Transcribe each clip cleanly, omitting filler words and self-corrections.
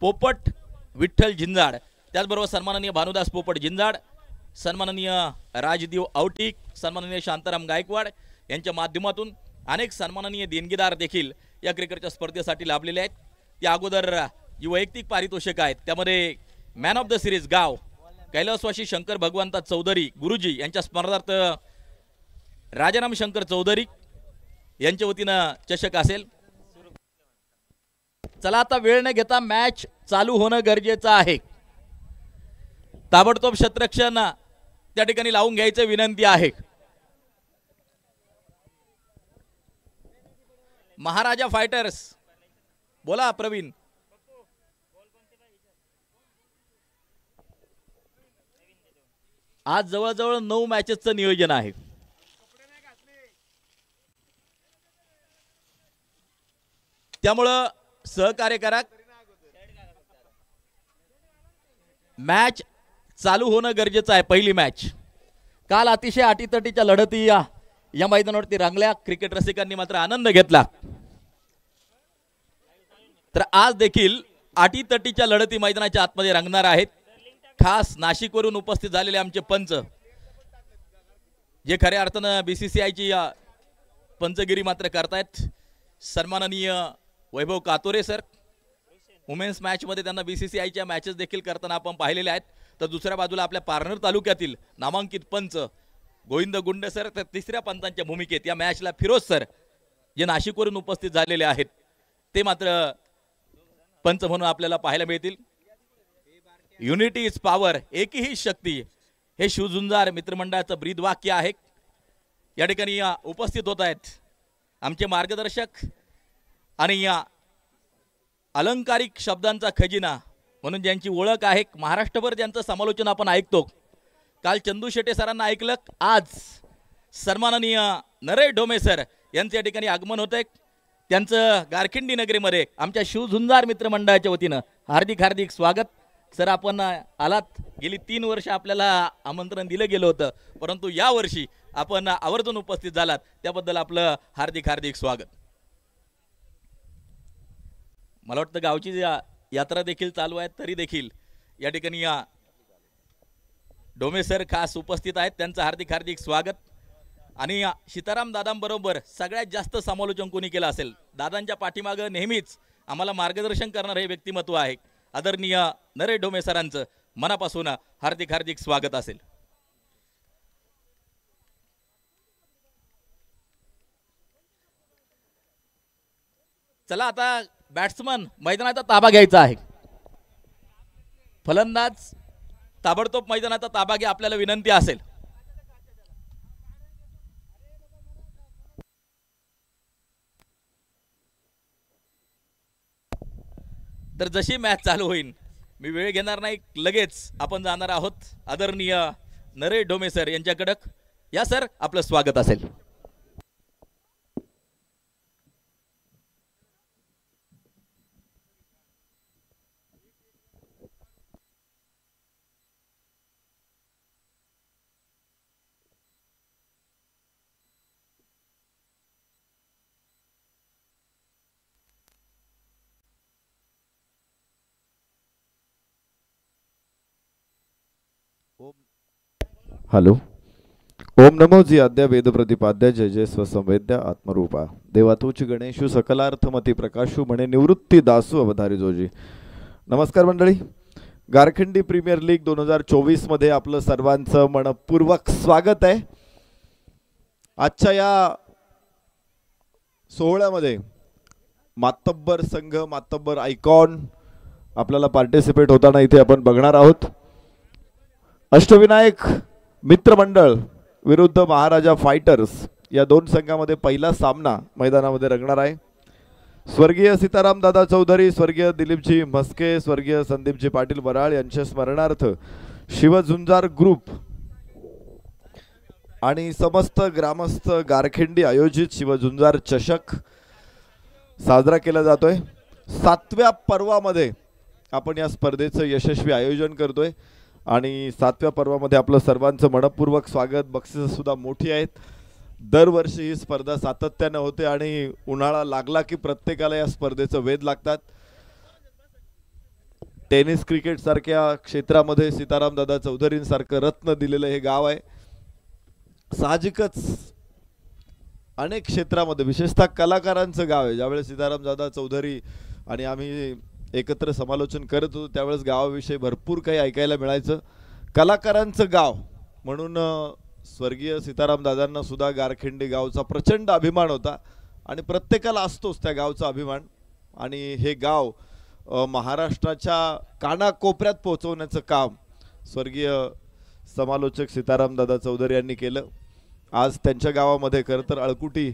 पोपट विठ्ठल झिंजाड, त्याचबरोबर सन्माननीय भानुदास पोपट झिंजाड, सन्माननीय राजदेव औटिक, सन्माननीय शांताराम गायकवाड यांच्या माध्यमातून अनेक सन्माननीय देणगीदार देखील या क्रिकेटच्या स्पर्धेसाठी लाभलेले आहेत। त्या अगोदर जी वैयक्तिक पारितोषिक आहेत त्यामध्ये मॅन ऑफ द सिरीज गाव कैलासवासी शंकर भगवंता चौधरी गुरुजी यांच्या स्मरणार्थ राजाराम शंकर चौधरी यांच्या वतीनं चषक असेल। चला आता वेळ न घेता मॅच चालू होणं गरजेचं आहे। ताबडतोब क्षेत्ररक्षण त्या ठिकाणी लावून घ्यायचं विनंती आहे। महाराजा फायटर्स बोला प्रवीण। आज जवळजवळ 9 मॅचेसचं नियोजन आहे। त्यामुळं सहकार्य करा। मॅच चालू होणं गरजेचं आहे। पहिली मॅच काल अतिशय अटीतटीच्या लढती या मैदानावरती रंगल्या। क्रिकेट रसिकांनी मात्र आनंद घेतला। तर आज देखील अटीतटीच्या लढती मैदानाच्या आतमध्ये रंगणार आहेत। खास नाशिकवरून उपस्थित झालेले आमचे पंच जे खऱ्या अर्थानं बीसीसीआयची पंचगिरी मात्र करतायत। सन्माननीय वैभव कातोरे सर, वुमेन्स मॅच मध्ये त्यांना बीसीसीआयच्या मॅचेस देखील करताना आपण पाहिलेले आहेत। तर दुसऱ्या बाजूला आपल्या पारनेर तालुक्यातील नामांकित पंच गोविंद गुंड सर, तर तिसऱ्या पंचांच्या भूमिकेत या मॅचला फिरोज सर जे नाशिकवरून उपस्थित झालेले आहेत ते मात्र पंच म्हणून आपल्याला पाहायला मिळतील। युनिटी इज पॉवर, एकही शक्ती, हे शिवझुंजार मित्रमंडळाचं ब्रीद वाक्य आहे। या ठिकाणी उपस्थित होत आहेत आमचे मार्गदर्शक आणि या अलंकारिक शब्दांचा खजिना म्हणून ज्यांची ओळख आहे, महाराष्ट्रभर ज्यांचं समालोचन आपण ऐकतो। काल चंदू शेटे सरांना ऐकलं, आज सन्माननीय नरेश ढोमे सर यांचे या ठिकाणी आगमन होते। त्यांचं गारखिंडी नगरीमध्ये आमच्या शिवझुंजार मित्रमंडळाच्या वतीनं हार्दिक हार्दिक स्वागत। सर आपण आलात, गेली 3 वर्ष आपल्याला आमंत्रण दिलं गेलं होतं, परंतु या वर्षी आपण आवर्जून उपस्थित झालात, त्याबद्दल आपलं हार्दिक हार्दिक स्वागत। मला वाटतं गावची यात्रा देखील चालू आहे, तरी देखील या ठिकाणी डोमे सर खास उपस्थित आहेत, त्यांचं हार्दिक हार्दिक स्वागत। आणि सीताराम दादांबरोबर सगळ्यात जास्त समालोचन कोणी केलं असेल, दादांच्या पाठीमागे नेहमीच आम्हाला मार्गदर्शन करणारे हे व्यक्तिमत्व आहे, आदरणीय नरेश ढोमे सरांचं मनापासून हार्दिक हार्दिक स्वागत असेल। चला आता बॅट्समन मैदानाचा ताबा घ्यायचा आहे। फलंदाज ताबडतोब मैदानाचा ताबा घ्या, आपल्याला विनंती असेल। तर जशी मॅच चालू होईल, मी वेळ घेणार नाही, लगेच आपण जाणार आहोत आदरणीय नरेश ढोमे सर यांच्याकडे। या सर, आपलं स्वागत असेल। हॅलो, ओम नमो जी आद्या वेद प्रतिपाद्या जय जय स्वसंवेद्या आत्मरूपा देवा तूच गणेशु सकलार्थमती प्रकाशु म्हणे निवृत्ती दासू अवधारी जोजी। नमस्कार मंडळी, गारखिंडी प्रीमियर लीग 2024 मध्ये आपलं सर्वांचं मनपूर्वक स्वागत आहे। आजच्या या सोहळ्यामध्ये मातब्बर संघ, मातब्बर आयकॉन आपल्याला पार्टिसिपेट होताना इथे आपण बघणार आहोत। अष्टविनायक मित्रमंडळ विरुद्ध महाराजा फायटर्स या 2 संघामध्ये पहिला सामना मैदानामध्ये रंगणार आहे। स्वर्गीय सीताराम दादा चौधरी, स्वर्गीय दिलीपजी म्हस्के, स्वर्गीय संदीपजी पाटील बराळ यांच्या स्मरणार्थ शिवझुंजार ग्रुप आणि समस्त ग्रामस्थ गारखिंडी आयोजित शिवझुंजार चषक साजरा केला जातोय। 7व्या पर्वामध्ये आपण या स्पर्धेचं यशस्वी आयोजन करतोय आणि 7व्या पर्वामध्ये आपलं सर्वांचं मनपूर्वक स्वागत। बक्षीस सुद्धा मोठी आहेत। दरवर्षी ही स्पर्धा सातत्याने होते आणि उन्हाळा लागला की प्रत्येकाला या स्पर्धेचं वेध लागतात। टेनिस क्रिकेट सारख्या क्षेत्रामध्ये सीताराम दादा चौधरींसारखं रत्न दिलेलं हे गाव आहे. साहजिकच अनेक क्षेत्रामध्ये विशेषतः कलाकारांचं गाव आहे. ज्यावेळेस सीताराम दादा चौधरी आणि आम्ही एकत्र समालोचन करत होतो त्यावेळेस गावाविषयी भरपूर काही ऐकायला मिळायचं. कलाकारांचं गाव म्हणून स्वर्गीय सीताराम दादांना सुद्धा गारखेंडी गावचा प्रचंड अभिमान होता आणि प्रत्येकाला असतोच त्या गावचा अभिमान. आणि हे गाव महाराष्ट्राच्या कानाकोपऱ्यात पोहोचवण्याचं काम स्वर्गीय समालोचक सीताराम दादा चौधरी यांनी केलं. आज त्यांच्या गावामध्ये खरं तर अळकुटी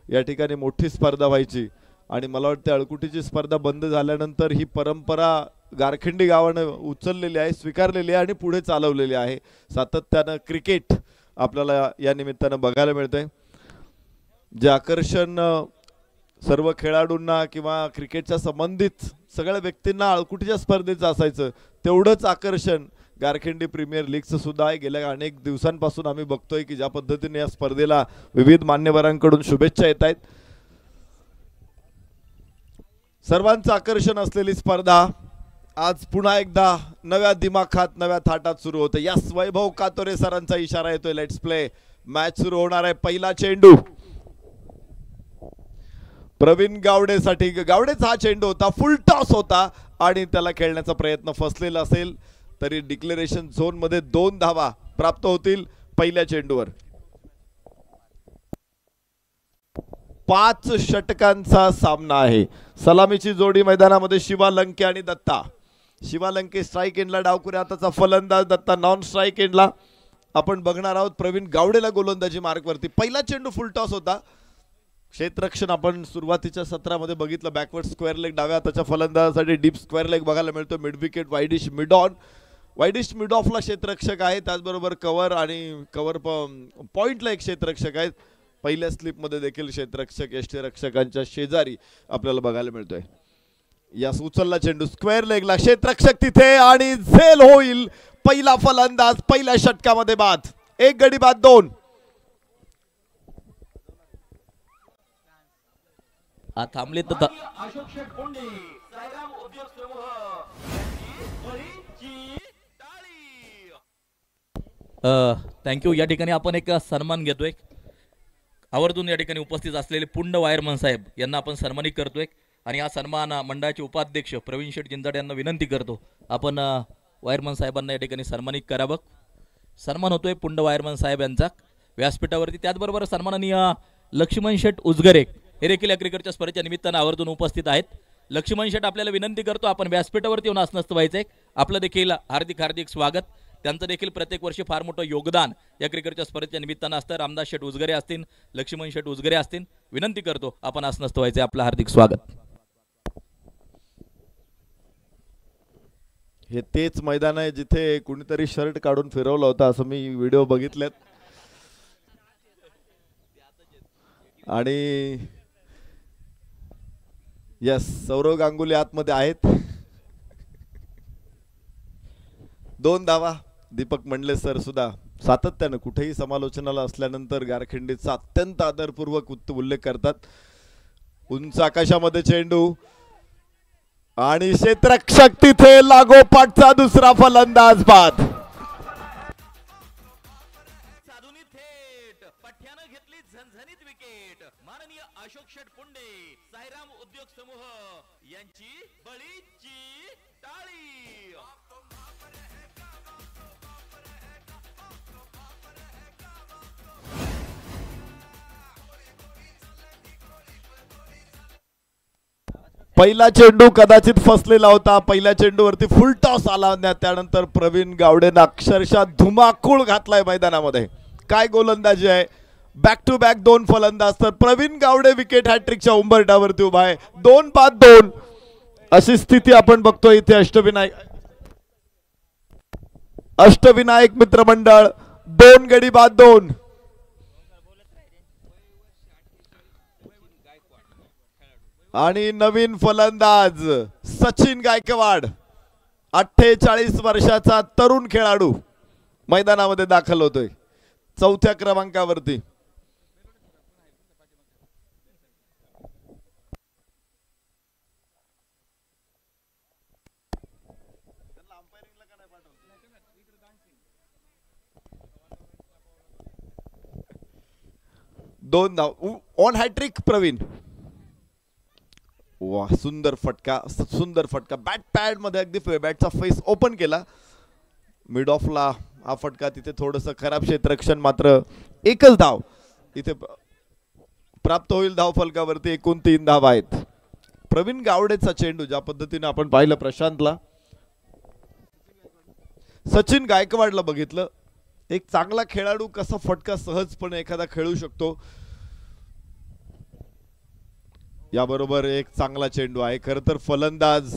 या ठिकाणी मोठी स्पर्धा व्हायची आणि मला वाटतं अळकुटीची स्पर्धा बंद झाल्यानंतर ही परंपरा गारखेंडी गावानं उचललेली आहे, स्वीकारलेली आहे आणि पुढे चालवलेली आहे. सातत्यानं क्रिकेट आपल्याला या निमित्तानं बघायला मिळतंय. जे आकर्षण सर्व खेळाडूंना किंवा क्रिकेटच्या संबंधित सगळ्या व्यक्तींना अळकुटीच्या स्पर्धेचं असायचं तेवढंच आकर्षण गारखेंडी प्रीमियर लीगचं सुद्धा आहे. गेल्या अनेक दिवसांपासून आम्ही बघतोय की ज्या पद्धतीने या स्पर्धेला विविध मान्यवरांकडून शुभेच्छा येत आहेत. सर्वांचं आकर्षण असलेली स्पर्धा आज पुन्हा एकदा नव्या दिमाखात नव्या थाटात सुरू होते. यस, वैभव कातोरे सरांचा इशारा येतोय. Let's play. मॅच सुरू होणार आहे. पहिला चेंडू प्रवीण गावडेसाठी. गावडेचा हा चेंडू होता, फुल टॉस होता आणि त्याला खेळण्याचा प्रयत्न फसलेला असेल तरी डिक्लेरेशन झोन मध्ये 2 धावा प्राप्त होतील पहिल्या चेंडूवर. 5 षटकांचा सामना आहे. सलामीची जोडी मैदानामध्ये शिवा लंके आणि दत्ता. शिवा लंके स्ट्राइक एंडला डावखुऱ्या हाताचा फलंदाज, दत्ता नॉन स्ट्राइक एंडला. आपण बघणार आहोत प्रवीण गावडेला गोलंदाजी मार्कवरती. पहिला चेंडू फुल टॉस होता. क्षेत्ररक्षण आपण सुरुवातीच्या सत्रामध्ये बघितलं. बॅकवर्ड स्क्वेअर लेग डाव्या हाताच्या फलंदाजासाठी डीप स्क्वेअर लेग बघायला मिळतो. Mid wicket wideish mid on. Wideish mid ऑफला क्षेत्ररक्षक आहे. त्याचबरोबर कव्हर आणि कव्हर पॉइंटला एक क्षेत्ररक्षक आहेत. पहिल्या स्लिपमध्ये देखील क्षेत्ररक्षक यष्टीरक्षकांच्या शेजारी आपल्याला बघायला मिळतोय. यास उचलला चेंडू स्क्वेअर लेगला. क्षेत्ररक्षक तिथे आणि झेल होईल. पहिला फलंदाज पहिल्या षटकामध्ये बाद. 1 गडी बाद 2. थांबले तर थँक्यू. या ठिकाणी आपण एक सन्मान घेतोय. आवर्जून या ठिकाणी उपस्थित असलेले पुंड वायरमन साहेब यांना आपण सन्मानित करतोय आणि हा सन्मान मंडळाचे उपाध्यक्ष प्रवीण शेठ जिंजाडे यांना विनंती करतो आपण वायरमन साहेबांना या ठिकाणी सन्मानित करावं. सन्मान होतोय पुंड वायरमन साहेब यांचा व्यासपीठावरती. त्याचबरोबर सन्माननीय लक्ष्मण शेठ उजगरे हे देखील या क्रिकेटच्या स्पर्धेच्या निमित्तानं आवर्जून उपस्थित आहेत. लक्ष्मण शेठ आपल्याला विनंती करतो आपण व्यासपीठावरती येऊन असं नसतं व्हायचंय. आपलं देखील हार्दिक हार्दिक स्वागत. त्यांचं देखील प्रत्येक वर्षी फार मोठं योगदान या क्रिकेटच्या स्पर्धेच्या निमित्तानं असतं. रामदास शेठ उजगरे असतील, लक्ष्मण शेठ उजगरे असतील, विनंती करतो आपण असं नसतं व्हायचंय. आपलं हार्दिक स्वागत. हे तेच मैदान आहे जिथे कुणीतरी शर्ट काढून फिरवला होता असं मी व्हिडिओ बघितलेत. आणि यस, सौरव गांगुली आतमध्ये आहेत. 2 धावा. दीपक मंडले सर सुद्धा सातत्यानं कुठेही समालोचनाला असल्यानंतर गारखेंडीचा अत्यंत आदरपूर्वक उल्लेख करतात. उंच आकाशामध्ये चेंडू आणि क्षेत्ररक्षक तिथे लागोपाठचा दुसरा फलंदाज बाद. घेतली झणझणीत विकेट. माननीय अशोक शेठ पुंडे, साईराम उद्योग समूह यांची बळीची टाळी. पहिला चेंडू कदाचित फसलेला होता. पहिल्या चेंडूवरती फुल टॉस आला. त्यानंतर प्रवीण गावडेनं अक्षरशः धुमाकूळ घातलाय मैदानामध्ये. काय गोलंदाजी आहे. बॅक टू बॅक 2 फलंदाज. तर प्रवीण गावडे विकेट हॅट्रिकच्या उंबरठ्यावरती उभा आहे. 2 बाद 2 अशी स्थिती आपण बघतोय इथे. अष्टविनायक मित्रमंडळ 2 गडी बाद 2. आणि नवीन फलंदाज सचिन गायकवाड, 48 वर्षाचा तरुण खेळाडू मैदानामध्ये दाखल होतोय 4थ्या क्रमांकावरती. 2 धाव ऑन हॅट्रिक प्रवीण. वा सुंदर फटका, सुंदर फटका. बॅट पॅड मध्ये अगदी बॅटचा फेस ओपन केला. मिड ऑफला हा फटका, तिथे थोडंसं खराब क्षेत्ररक्षण, मात्र एकच धाव इथे प्राप्त होईल धाव फलकावरती. एकूण 3 धावा आहेत. प्रवीण गावडेचा चेंडू ज्या पद्धतीने आपण पाहिलं प्रशांतला, सचिन गायकवाडला बघितलं. एक चांगला खेळाडू कसा फटका सहजपणे एखादा खेळू शकतो. याबरोबर एक चांगला चेंडू आहे. खर तर फलंदाज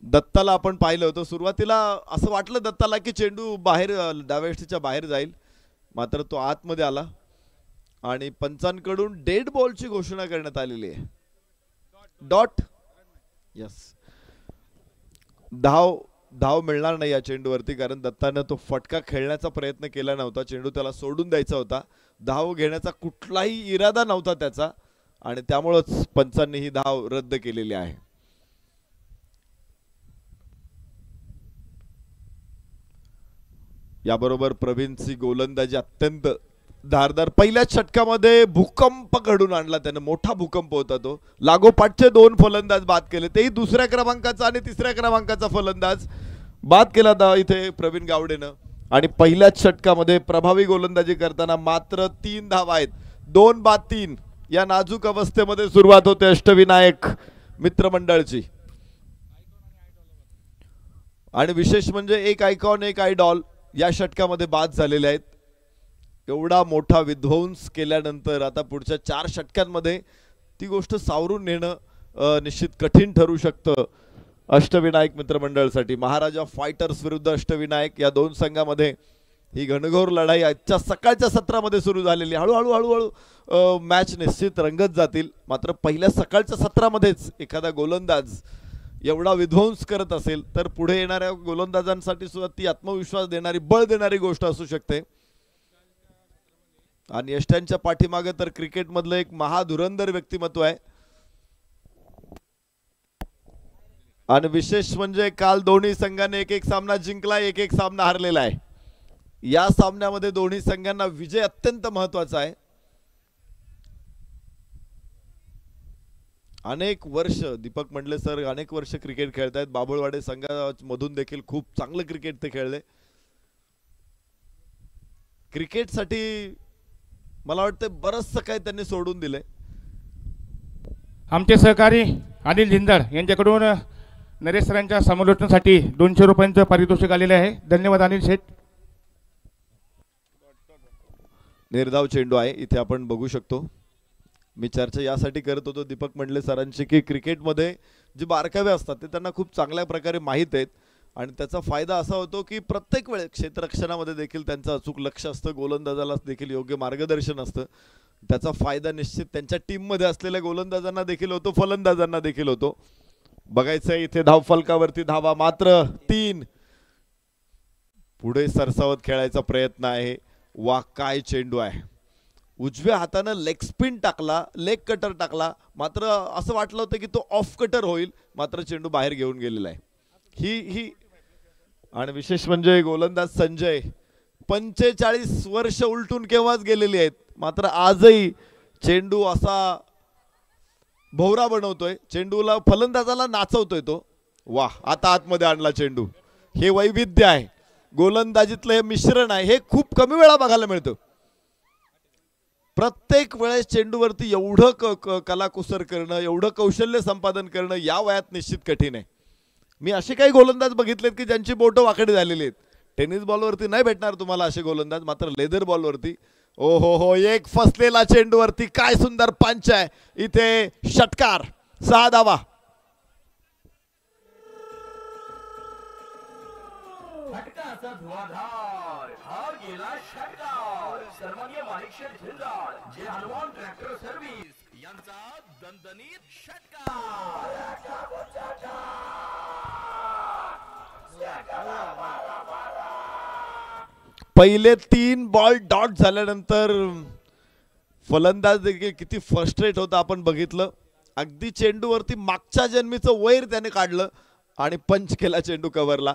दत्ताला आपण पाहिलं होतं. सुरुवातीला असं वाटलं दत्ताला की चेंडू बाहेर डाव्याष्टीच्या बाहेर जाईल, मात्र तो आतमध्ये आला आणि पंचांकडून डेड बॉलची घोषणा करण्यात आलेली आहे. डॉट. यस, धाव मिळणार नाही या चेंडूवरती, कारण दत्तानं तो फटका खेळण्याचा प्रयत्न केला नव्हता. चेंडू त्याला सोडून द्यायचा होता. धाव घेण्याचा कुठलाही इरादा नव्हता त्याचा, आणि त्यामुळेच पंचांनी ही धाव रद्द केलेली आहे. याबरोबर प्रवीणची गोलंदाजी अत्यंत धारदार. पहिल्याच षटकामध्ये भूकंप घडून आणला त्याने. मोठा भूकंप होता तो. लागोपाठचे 2 फलंदाज बाद केले, तेही दुसऱ्या क्रमांकाचा आणि तिसऱ्या क्रमांकाचा फलंदाज बाद केला इथे प्रवीण गावडेनं. आणि पहिल्याच षटकामध्ये प्रभावी गोलंदाजी करताना मात्र 3 धावा आहेत. 2 बाद 3 या नाजूक अवस्थेमध्ये सुरुवात होते अष्टविनायक मित्रमंडळची. आणि विशेष म्हणजे एक आयकॉन एक आयडॉल या षटकामध्ये बाद झालेले आहेत. एवढा मोठा विध्वंस केल्यानंतर आता पुढच्या 4 षटकांमध्ये ती गोष्ट सावरून नेणं निश्चित कठीण ठरू शकतं अष्टविनायक मित्रमंडळसाठी. महाराजा फायटर्स विरुद्ध अष्टविनायक या 2 संघामध्ये ही घनघोर लढाई आजच्या सकाळच्या सत्रामध्ये सुरू झालेली. हळूहळू मॅच निश्चित रंगत जातील. मात्र पहिल्या सकाळच्या सत्रामध्येच एखादा गोलंदाज एवढा विध्वंस करत असेल तर पुढे येणाऱ्या गोलंदाजांसाठी सुद्धा ती आत्मविश्वास देणारी, बळ देणारी गोष्ट असू शकते. आणि यष्ट्यांच्या पाठीमागे तर क्रिकेटमधलं एक महाधुरंधर व्यक्तिमत्व आहे. आणि विशेष म्हणजे काल दोन्ही संघाने एक सामना जिंकला, एक सामना हरलेला आहे. या सामन्यामध्ये दोन्ही संघांना विजय अत्यंत महत्त्वाचा आहे. अनेक वर्ष दीपक मंडले सर अनेक वर्ष क्रिकेट खेळतायत. बाभुळवाडे संघामधून देखील खूप चांगलं क्रिकेट ते खेळले. क्रिकेटसाठी मला वाटतं बरंचसं काही त्यांनी सोडून दिलंय. आमचे सहकारी अनिल जिंदाळ यांच्याकडून नरेश सरांच्या समालोचनासाठी 200 रुपयांचं पारितोषिक आलेले आहे. धन्यवाद अनिल शेठ. निर्धाव चेंडू आहे इथे आपण बघू शकतो. मी चर्चा यासाठी करत होतो दीपक मंडले सरांची की क्रिकेटमध्ये जे बारकावे असतात ते त्यांना खूप चांगल्या प्रकारे माहीत आहेत. आणि त्याचा फायदा असा होतो की प्रत्येक वेळेस क्षेत्ररक्षणामध्ये देखील त्यांचं अचूक लक्ष असतं. गोलंदाजाला देखील योग्य मार्गदर्शन असतं. त्याचा फायदा निश्चित त्यांच्या टीममध्ये असलेल्या गोलंदाजांना देखील होतो, फलंदाजांना देखील होतो. बघायचं इथे धाव फलकावरती धावा मात्र 3. पुढे सरसावत खेळायचा प्रयत्न आहे. वा काय चेंडू आहे. उजव्या हातानं लेग स्पिन टाकला, लेग कटर टाकला, मात्र असं वाटलं होतं की तो ऑफ कटर होईल, मात्र चेंडू बाहेर घेऊन गेलेला आहे. ही आणि विशेष म्हणजे गोलंदाज संजय 45 वर्ष उलटून केव्हाच गेलेली आहेत, मात्र आजही चेंडू असा भोवरा बनवतोय. चेंडूला फलंदाजाला नाचवतोय तो. वाह, आता आतमध्ये आणला चेंडू. हे वैविध्य आहे गोलंदाजीतलं, हे मिश्रण आहे. हे खूप कमी वेळा बघायला मिळतं. प्रत्येक वेळेस चेंडूवरती एवढं कलाकुसर करणं, एवढं कौशल्य संपादन करणं या वयात निश्चित कठीण आहे. मी असे काही गोलंदाज बघितलेत की ज्यांची बोटं वाकडी झालेली आहेत. टेनिस बॉलवरती नाही भेटणार तुम्हाला असे गोलंदाज, मात्र लेदर बॉलवरती ओ हो एक फसलेला चेंडूवरती काय सुंदर पंच आहे. इथे षटकार, 6 धावा. फटकाचा धुआधार हा गेला षटकार. सन्माननीय माणिकशेठ झिंदाळ, जे हनुमान ट्रॅक्टर सर्व्हिस यांचा दणदणीत षटकार. पहिले 3 बॉल डॉट झाल्यानंतर फलंदाज देखील किती फ्रस्ट्रेट होता आपण बघितलं. अगदी चेंडूवरती मागच्या जन्मीचं वैर त्याने काढलं आणि पंच केला चेंडू कव्हरला.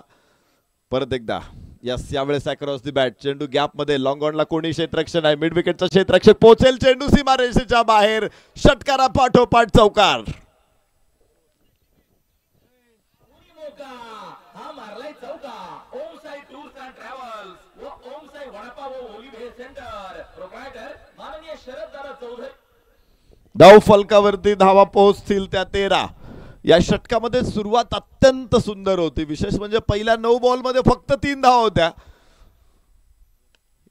परत एकदा यस, यावेळेस अक्रॉस दी बॅट चेंडू गॅप मध्ये. लॉंग ऑनला कोणी क्षेत्ररक्षण आहे, मिड विकेटचा क्षेत्ररक्षक पोहोचेल, चेंडू सीमारेषेच्या बाहेर, षटकारा पाठोपाठ चौकार. हा मारलाय चौका. ओम साई टूर्स अँड ट्रॅव्हल्स व ओम साई वडापाव व ओलिव्हे सेंटर प्रोप्रायटर माननीय शरद चौधरी. धाव फलकावरती धावा पोहोचतील त्या 13. या षटकामध्ये सुरुवात अत्यंत सुंदर होती. विशेष म्हणजे पहिल्या 9 बॉल मध्ये फक्त 3 धावा होत्या.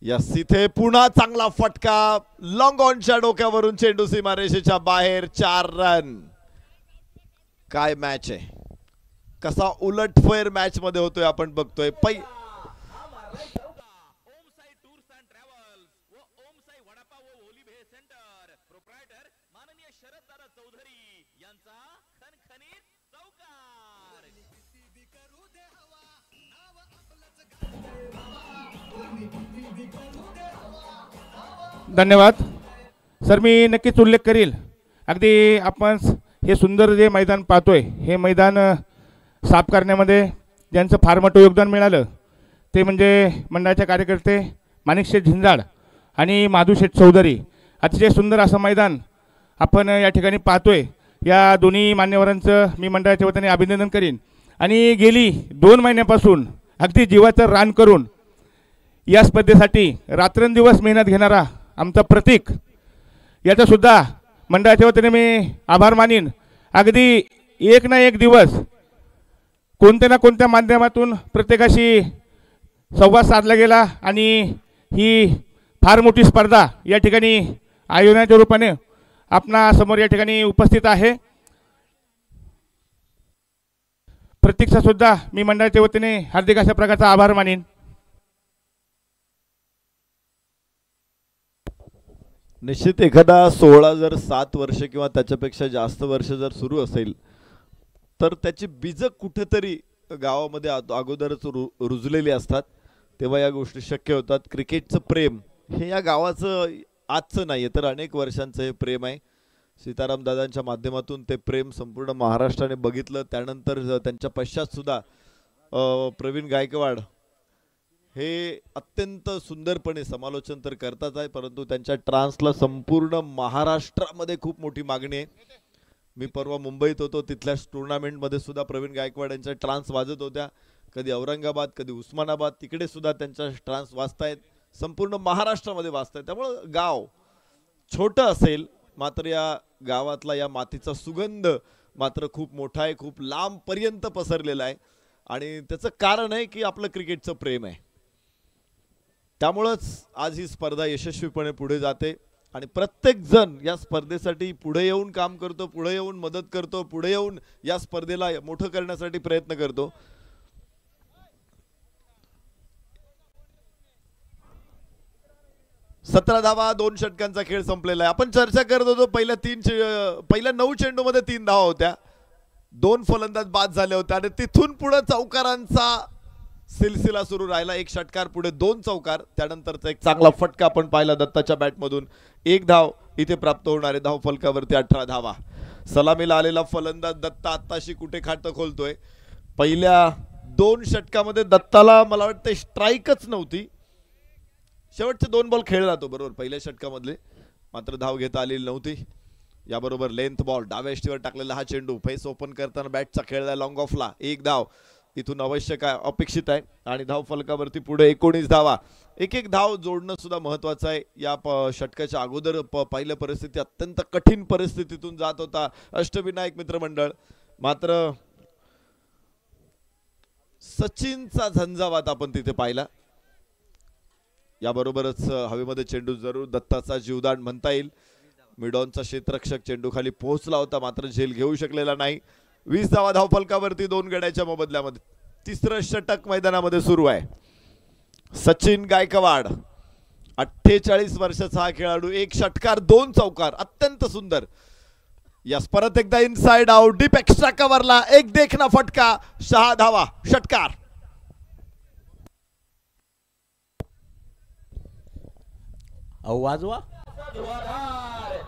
यस, इथे पुन्हा चांगला फटका, लॉंग ऑनच्या डोक्यावरून चेंडू सीमारेषेच्या बाहेर, 4 रन. काय मॅच आहे, कसा उलटफेर मॅच मध्ये होतोय आपण बघतोय. धन्यवाद सर. मी नक्कीच उल्लेख करील, अगदी आपण हे सुंदर जे मैदान पाहतोय, हे मैदान साफ करण्यामध्ये ज्यांचं फार मोठं योगदान मिळालं ते म्हणजे मंडळाचे कार्यकर्ते माणिकशेठ झिंजाड आणि माधुशेठ चौधरी. अतिशय सुंदर असं मैदान आपण या ठिकाणी पाहतोय. या दोन्ही मान्यवरांचं मी मंडळाच्या वतीने अभिनंदन करीन. आणि गेली 2 महिन्यापासून अगदी जीवाचं रान करून या स्पर्धेसाठी रात्रंदिवस मेहनत घेणारा आमचा प्रतीक, याचासुद्धा मंडळाच्या वतीने मी आभार मानीन. अगदी एक ना एक दिवस कोणत्या ना कोणत्या माध्यमातून प्रत्येकाशी संवाद साधला गेला आणि ही फार मोठी स्पर्धा या ठिकाणी आयोजनाच्या रूपाने आपणा समोर या ठिकाणी उपस्थित आहे. प्रतीकचा सुद्धा मी मंडळाच्या वतीने हार्दिक अशा प्रकारचा आभार मानीन. निश्चित एखादा 16 जर 7 वर्ष किंवा त्याच्यापेक्षा जास्त वर्ष जर सुरू असेल तर त्याची बीज कुठेतरी गावामध्ये अगोदरच रुजलेली असतात, तेव्हा या गोष्टी शक्य होतात. क्रिकेटचं प्रेम हे या गावाचं आजचं नाही तर अनेक वर्षांचं हे प्रेम आहे. सीताराम दादांच्या माध्यमातून ते प्रेम संपूर्ण महाराष्ट्राने बघितलं. त्यानंतर त्यांच्या पश्चात सुद्धा प्रवीण गायकवाड हे अत्यंत सुंदरपणे समालोचन तर करतात आहे, परंतु त्यांच्या ट्रान्सला संपूर्ण महाराष्ट्रामध्ये खूप मोठी मागणी आहे. मी परवा मुंबईत होतो, तिथल्या टुर्नामेंटमध्ये सुद्धा प्रवीण गायकवाड यांच्या ट्रान्स वाजत होत्या. कधी औरंगाबाद, कधी उस्मानाबाद, तिकडे सुद्धा त्यांच्या ट्रान्स वाजतायत. संपूर्ण महाराष्ट्रामध्ये वाजतायत. त्यामुळं गाव छोटं असेल मात्र या गावातला या मातीचा सुगंध मात्र खूप मोठा आहे, खूप लांबपर्यंत पसरलेला आहे. आणि त्याचं कारण आहे की आपलं क्रिकेटचं प्रेम आहे. त्यामुळंच आज ही स्पर्धा यशस्वीपणे पुढे जाते आणि प्रत्येक जण या स्पर्धेसाठी पुढे येऊन काम करतो, पुढे येऊन मदत करतो, पुढे येऊन या स्पर्धेला मोठं करण्यासाठी प्रयत्न करतो. सतरा धावा, 2 षटकांचा खेळ संपलेला आहे. आपण चर्चा करत होतो पहिल्या 9 चेंडूमध्ये 3 धावा होत्या, 2 फलंदाज बाद झाले होते आणि तिथून पुढे चौकारांचा सिलसिला सुरू राहिला. 1 षटकार पुढे 2 चौकार, त्यानंतरचा एक चांगला फटका आपण पाहिला दत्ताच्या बॅटमधून. 1 धाव इथे प्राप्त होणारे. धाव फलकावरती 18 धावा. सलामीला आलेला फलंदाज दत्ता आत्ताशी कुठे खातं खोलतोय. पहिल्या 2 षटकामध्ये दत्ताला मला वाटतं स्ट्राईकच नव्हती. शेवटचे 2 बॉल खेळला तो बरोबर पहिल्या षटकामधले, मात्र धाव घेता आलेली नव्हती. याबरोबर लेंथ बॉल डाव्या यष्टीवर टाकलेला हा चेंडू फेस ओपन करताना बॅटचा खेळला लॉंग ऑफला. 1 धाव इथून आवश्यक आहे, अपेक्षित आहे. आणि धाव फलकावरती पुढे 19 धावा. एक धाव जोडणं सुद्धा महत्वाचं आहे. या षटकाच्या अगोदर पहिल्या परिस्थिती अत्यंत कठीण परिस्थितीतून जात होता अष्टविनायक मित्रमंडळ, मात्र सचिनचा झंझावात आपण तिथे पाहिला. याबरोबरच हवेमध्ये चेंडू जरूर दत्ताचा जीवदान म्हणता येईल. मिडॉनचा क्षेत्ररक्षक चेंडू खाली पोहोचला होता मात्र झेल घेऊ शकलेला नाही. 20 धावा धाव फलकावरती 2 गड्याच्या मोबदल्यामध्ये. 3रं षटक मैदानामध्ये सुरू आहे. सचिन गायकवाड 48 वर्षाचा हा खेळाडू. 1 षटकार 2 चौकार, अत्यंत सुंदर. यस, परत एकदा इनसाइड आउट डीप एक्स्ट्रा कव्हरला 1 देखना फटका. 6 धावा षटकार. वाजवा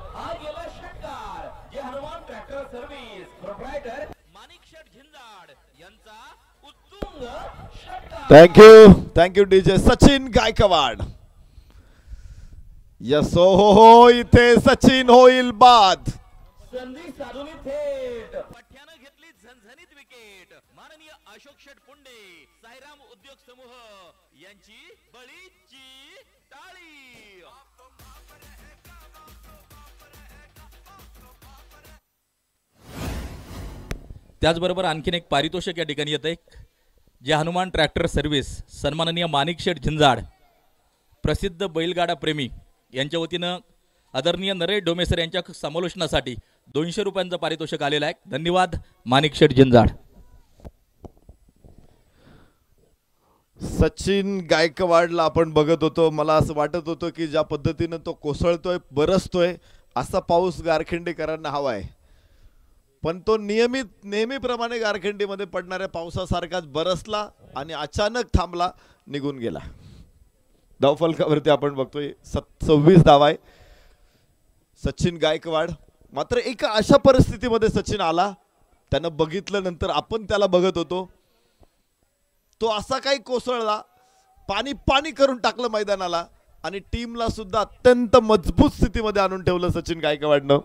हा गेला षटकार जे हनुमान ट्रॅक्टर सर्व्हिस प्रोप्रायटर माणिकशेठ झिंजाड यांचा संघ षटकार. Thank you DJ Sachin Gaikwad. Yes हो इथे सचिन होईल बाद. संधी साधून थेट पठ्यानं घेतली झणझणीत विकेट. माननीय अशोक शेठ पुंडे साईराम उद्योग समूह यांची बळीची टाळी. त्याचबरोबर आणखीन एक पारितोषिक या ठिकाणी येत आहे. जे हनुमान ट्रॅक्टर सर्व्हिस सन्माननीय माणिक शेठ झिंजाड प्रसिद्ध बैलगाडा प्रेमी यांच्या वतीनं आदरणीय नरेश डोमेसर यांच्या समालोचनासाठी 200 रुपयांचं पारितोषिक आलेलं आहे. धन्यवाद माणिक शेठ झिंजाड. सचिन गायकवाडला आपण बघत होतो. मला असं वाटत होतं की ज्या पद्धतीनं तो कोसळतोय बरसतोय असा पाऊस गारखिंडीकरांना हवा आहे, पण तो नेहमीप्रमाणे गारखिंडीमध्ये पडणाऱ्या पावसासारखाच बरसला आणि अचानक थांबला, निघून गेला. धावफलकावरती आपण बघतोय 26 धावा आहे सचिन गायकवाड. मात्र एका अशा परिस्थितीमध्ये सचिन आला, त्यानं बघितलं, नंतर आपण त्याला बघत होतो, तो असा काही कोसळला, पाणी पाणी करून टाकलं मैदानाला आणि टीमला सुद्धा अत्यंत मजबूत स्थितीमध्ये आणून ठेवलं सचिन गायकवाडनं.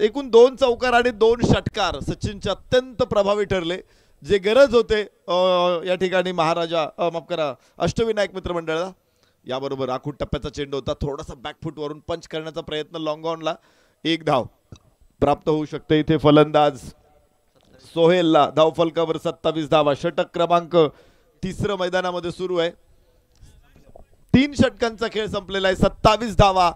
एकूण 2 चौकार आणि 2 षटकार सचिनचे अत्यंत प्रभावी ठरले, जे गरज होते या ठिकाणी महाराजा माफ करा अष्टविनायक मित्रमंडळाला. याबरोबर आखूड टप्प्याचा चेंडू होता, थोडासा बॅकफूट वरून पंच करण्याचा प्रयत्न लॉंग ऑनला. 1 धाव प्राप्त होऊ शकते इथे. फलंदाज सोहेलला धावफलकावर 27 धावा. षटक क्रमांक 3 मैदानामध्ये सुरू आहे. 3 षटकांचा खेळ संपलेला आहे. 27 धावा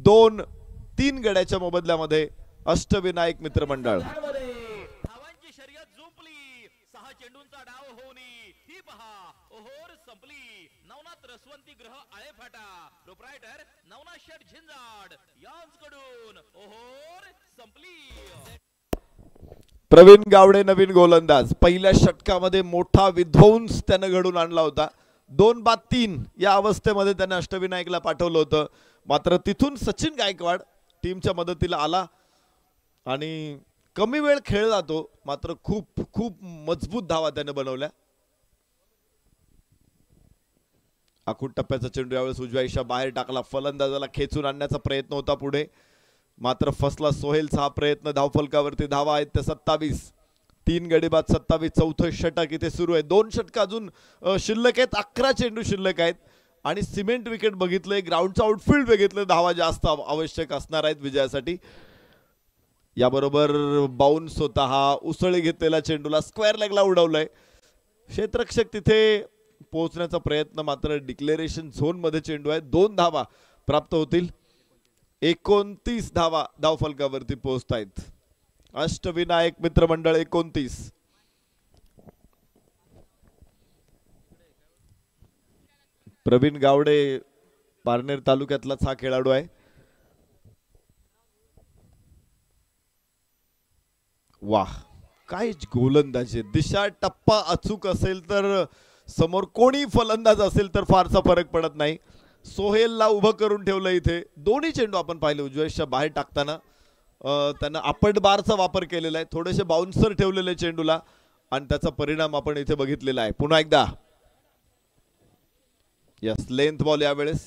2-3 गड्याच्या मोबदल्यामध्ये अष्टविनायक मित्रमंडळ. धावांची शर्यत झोपली. 6 चेंडूंचा डाव होणी ही पहा ओहोर संपली. नवनाथ रसवंती ग्रह आळेफाटा प्रोप्रायटर नवनाथ शेठ झिंजाड यांच्याकडून ओहोर संपली. प्रवीण गावडे नवीन गोलंदाज. पहिल्या षटकामध्ये मोठा विध्वंस त्यानं घडून आणला होता. 2-3 या अवस्थेमध्ये त्याने अष्टविनायकला पाठवलं होतं. मात्र तिथून सचिन गायकवाड टीमच्या मदतीला आला आणि कमी वेळ खेळला तो, मात्र खूप खूप मजबूत धावा त्याने बनवल्या. आखूड टप्प्याचा चेंडू यावेळेस उजव्या दिशा बाहेर टाकला. फलंदाजाला खेचून आणण्याचा प्रयत्न होता पुढे, मात्र फसला सोहेलचा हा प्रयत्न. धावफलकावरती धावा आहेत त्या 27. 3 गडी बाद 27. चौथं षटक इथे सुरू आहे. 2 षटक अजून शिल्लक आहेत. 11 चेंडू शिल्लक आहेत आणि सिमेंट विकेट बघितलंय, ग्राउंडचं आउटफील्ड बघितलं. धावा जास्त आवश्यक असणार आहेत विजयासाठी. याबरोबर बाउन्स होता हा उसळी घेतलेला चेंडूला स्क्वेअर लेगला उडवलंय. क्षेत्ररक्षक तिथे पोहोचण्याचा प्रयत्न, मात्र डिक्लेरेशन झोन मध्ये चेंडू आहे. 2 धावा प्राप्त होतील. 29 धावा धावफलकावरती पोहोचतायत. अष्टविनायक मित्रमंडळ 29. प्रवीण गावडे पारनेर तालुक्यातलाच हा खेळाडू आहे. वाह, काय गोलंदाजी. दिशा टप्पा अचूक असेल तर समोर कोणी फलंदाज असेल तर फारसा फरक पडत नाही. सोहेलला उभं करून ठेवलं इथे. दोन्ही चेंडू आपण पाहिले उजव्याच्या बाहेर टाकताना त्यांना अपड बारचा वापर केलेला आहे. थोडेसे बाउन्सर ठेवलेले चेंडूला आणि त्याचा परिणाम आपण इथे बघितलेला आहे. पुन्हा एकदा यस, लेंथ बॉल यावेळेस.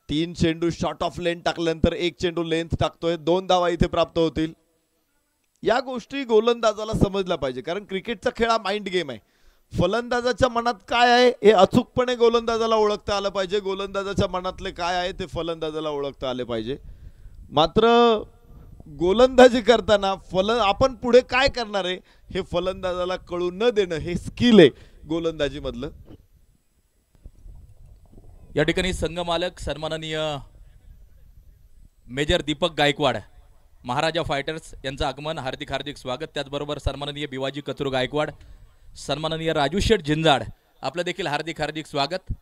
3 चेंडू शॉर्ट ऑफ लेंथ टाकल्यानंतर 1 चेंडू लेंथ टाकतोय. 2 धावा इथे प्राप्त होतील. या गोष्टी गोलंदाजाला समजल्या पाहिजे, कारण क्रिकेटचा खेळ हा माइंड गेम आहे. फलंदाजाच्या मनात काय आहे हे अचूकपणे गोलंदाजाला ओळखता आलं पाहिजे. गोलंदाजाच्या मनातले काय आहे ते फलंदाजाला ओळखता आले पाहिजे. मात्र गोलंदाजी करताना आपण पुढे काय करणार आहे हे फलंदाजाला कळू न देणं हे स्किल आहे गोलंदाजी मधलं. या ठिकाणी संघमालक सन्माननीय मेजर दीपक गायकवाड महाराजा फायटर्स यांचं आगमन, हार्दिक हार्दिक स्वागत. त्याचबरोबर सन्माननीय बिवाजी कचरू गायकवाड, सन्माननीय राजू शेठ झिंजाड आपलं देखील हार्दिक हार्दिक स्वागत.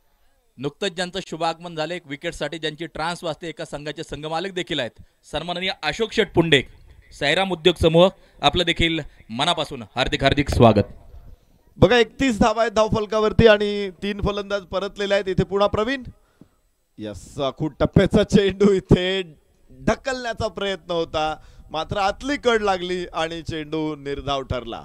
नुकतंच ज्यांचं शुभागमन झाले एक विकेटसाठी ज्यांची ट्रान्स वाजते एका संघाचे संघमालक देखील आहेत सन्माननीय अशोक शेठ पुंडे साईराम उद्योग समूह आपलं देखील मनापासून हार्दिक हार्दिक स्वागत. बघा 31 धावा आहेत धावफलकावरती आणि 3 फलंदाज परतलेले आहेत. इथे पुन्हा प्रवीण. यस, आखूड टप्प्याचा चेंडू इथे ढकलण्याचा प्रयत्न होता, मात्र आतली कड लागली आणि चेंडू निर्धाव ठरला.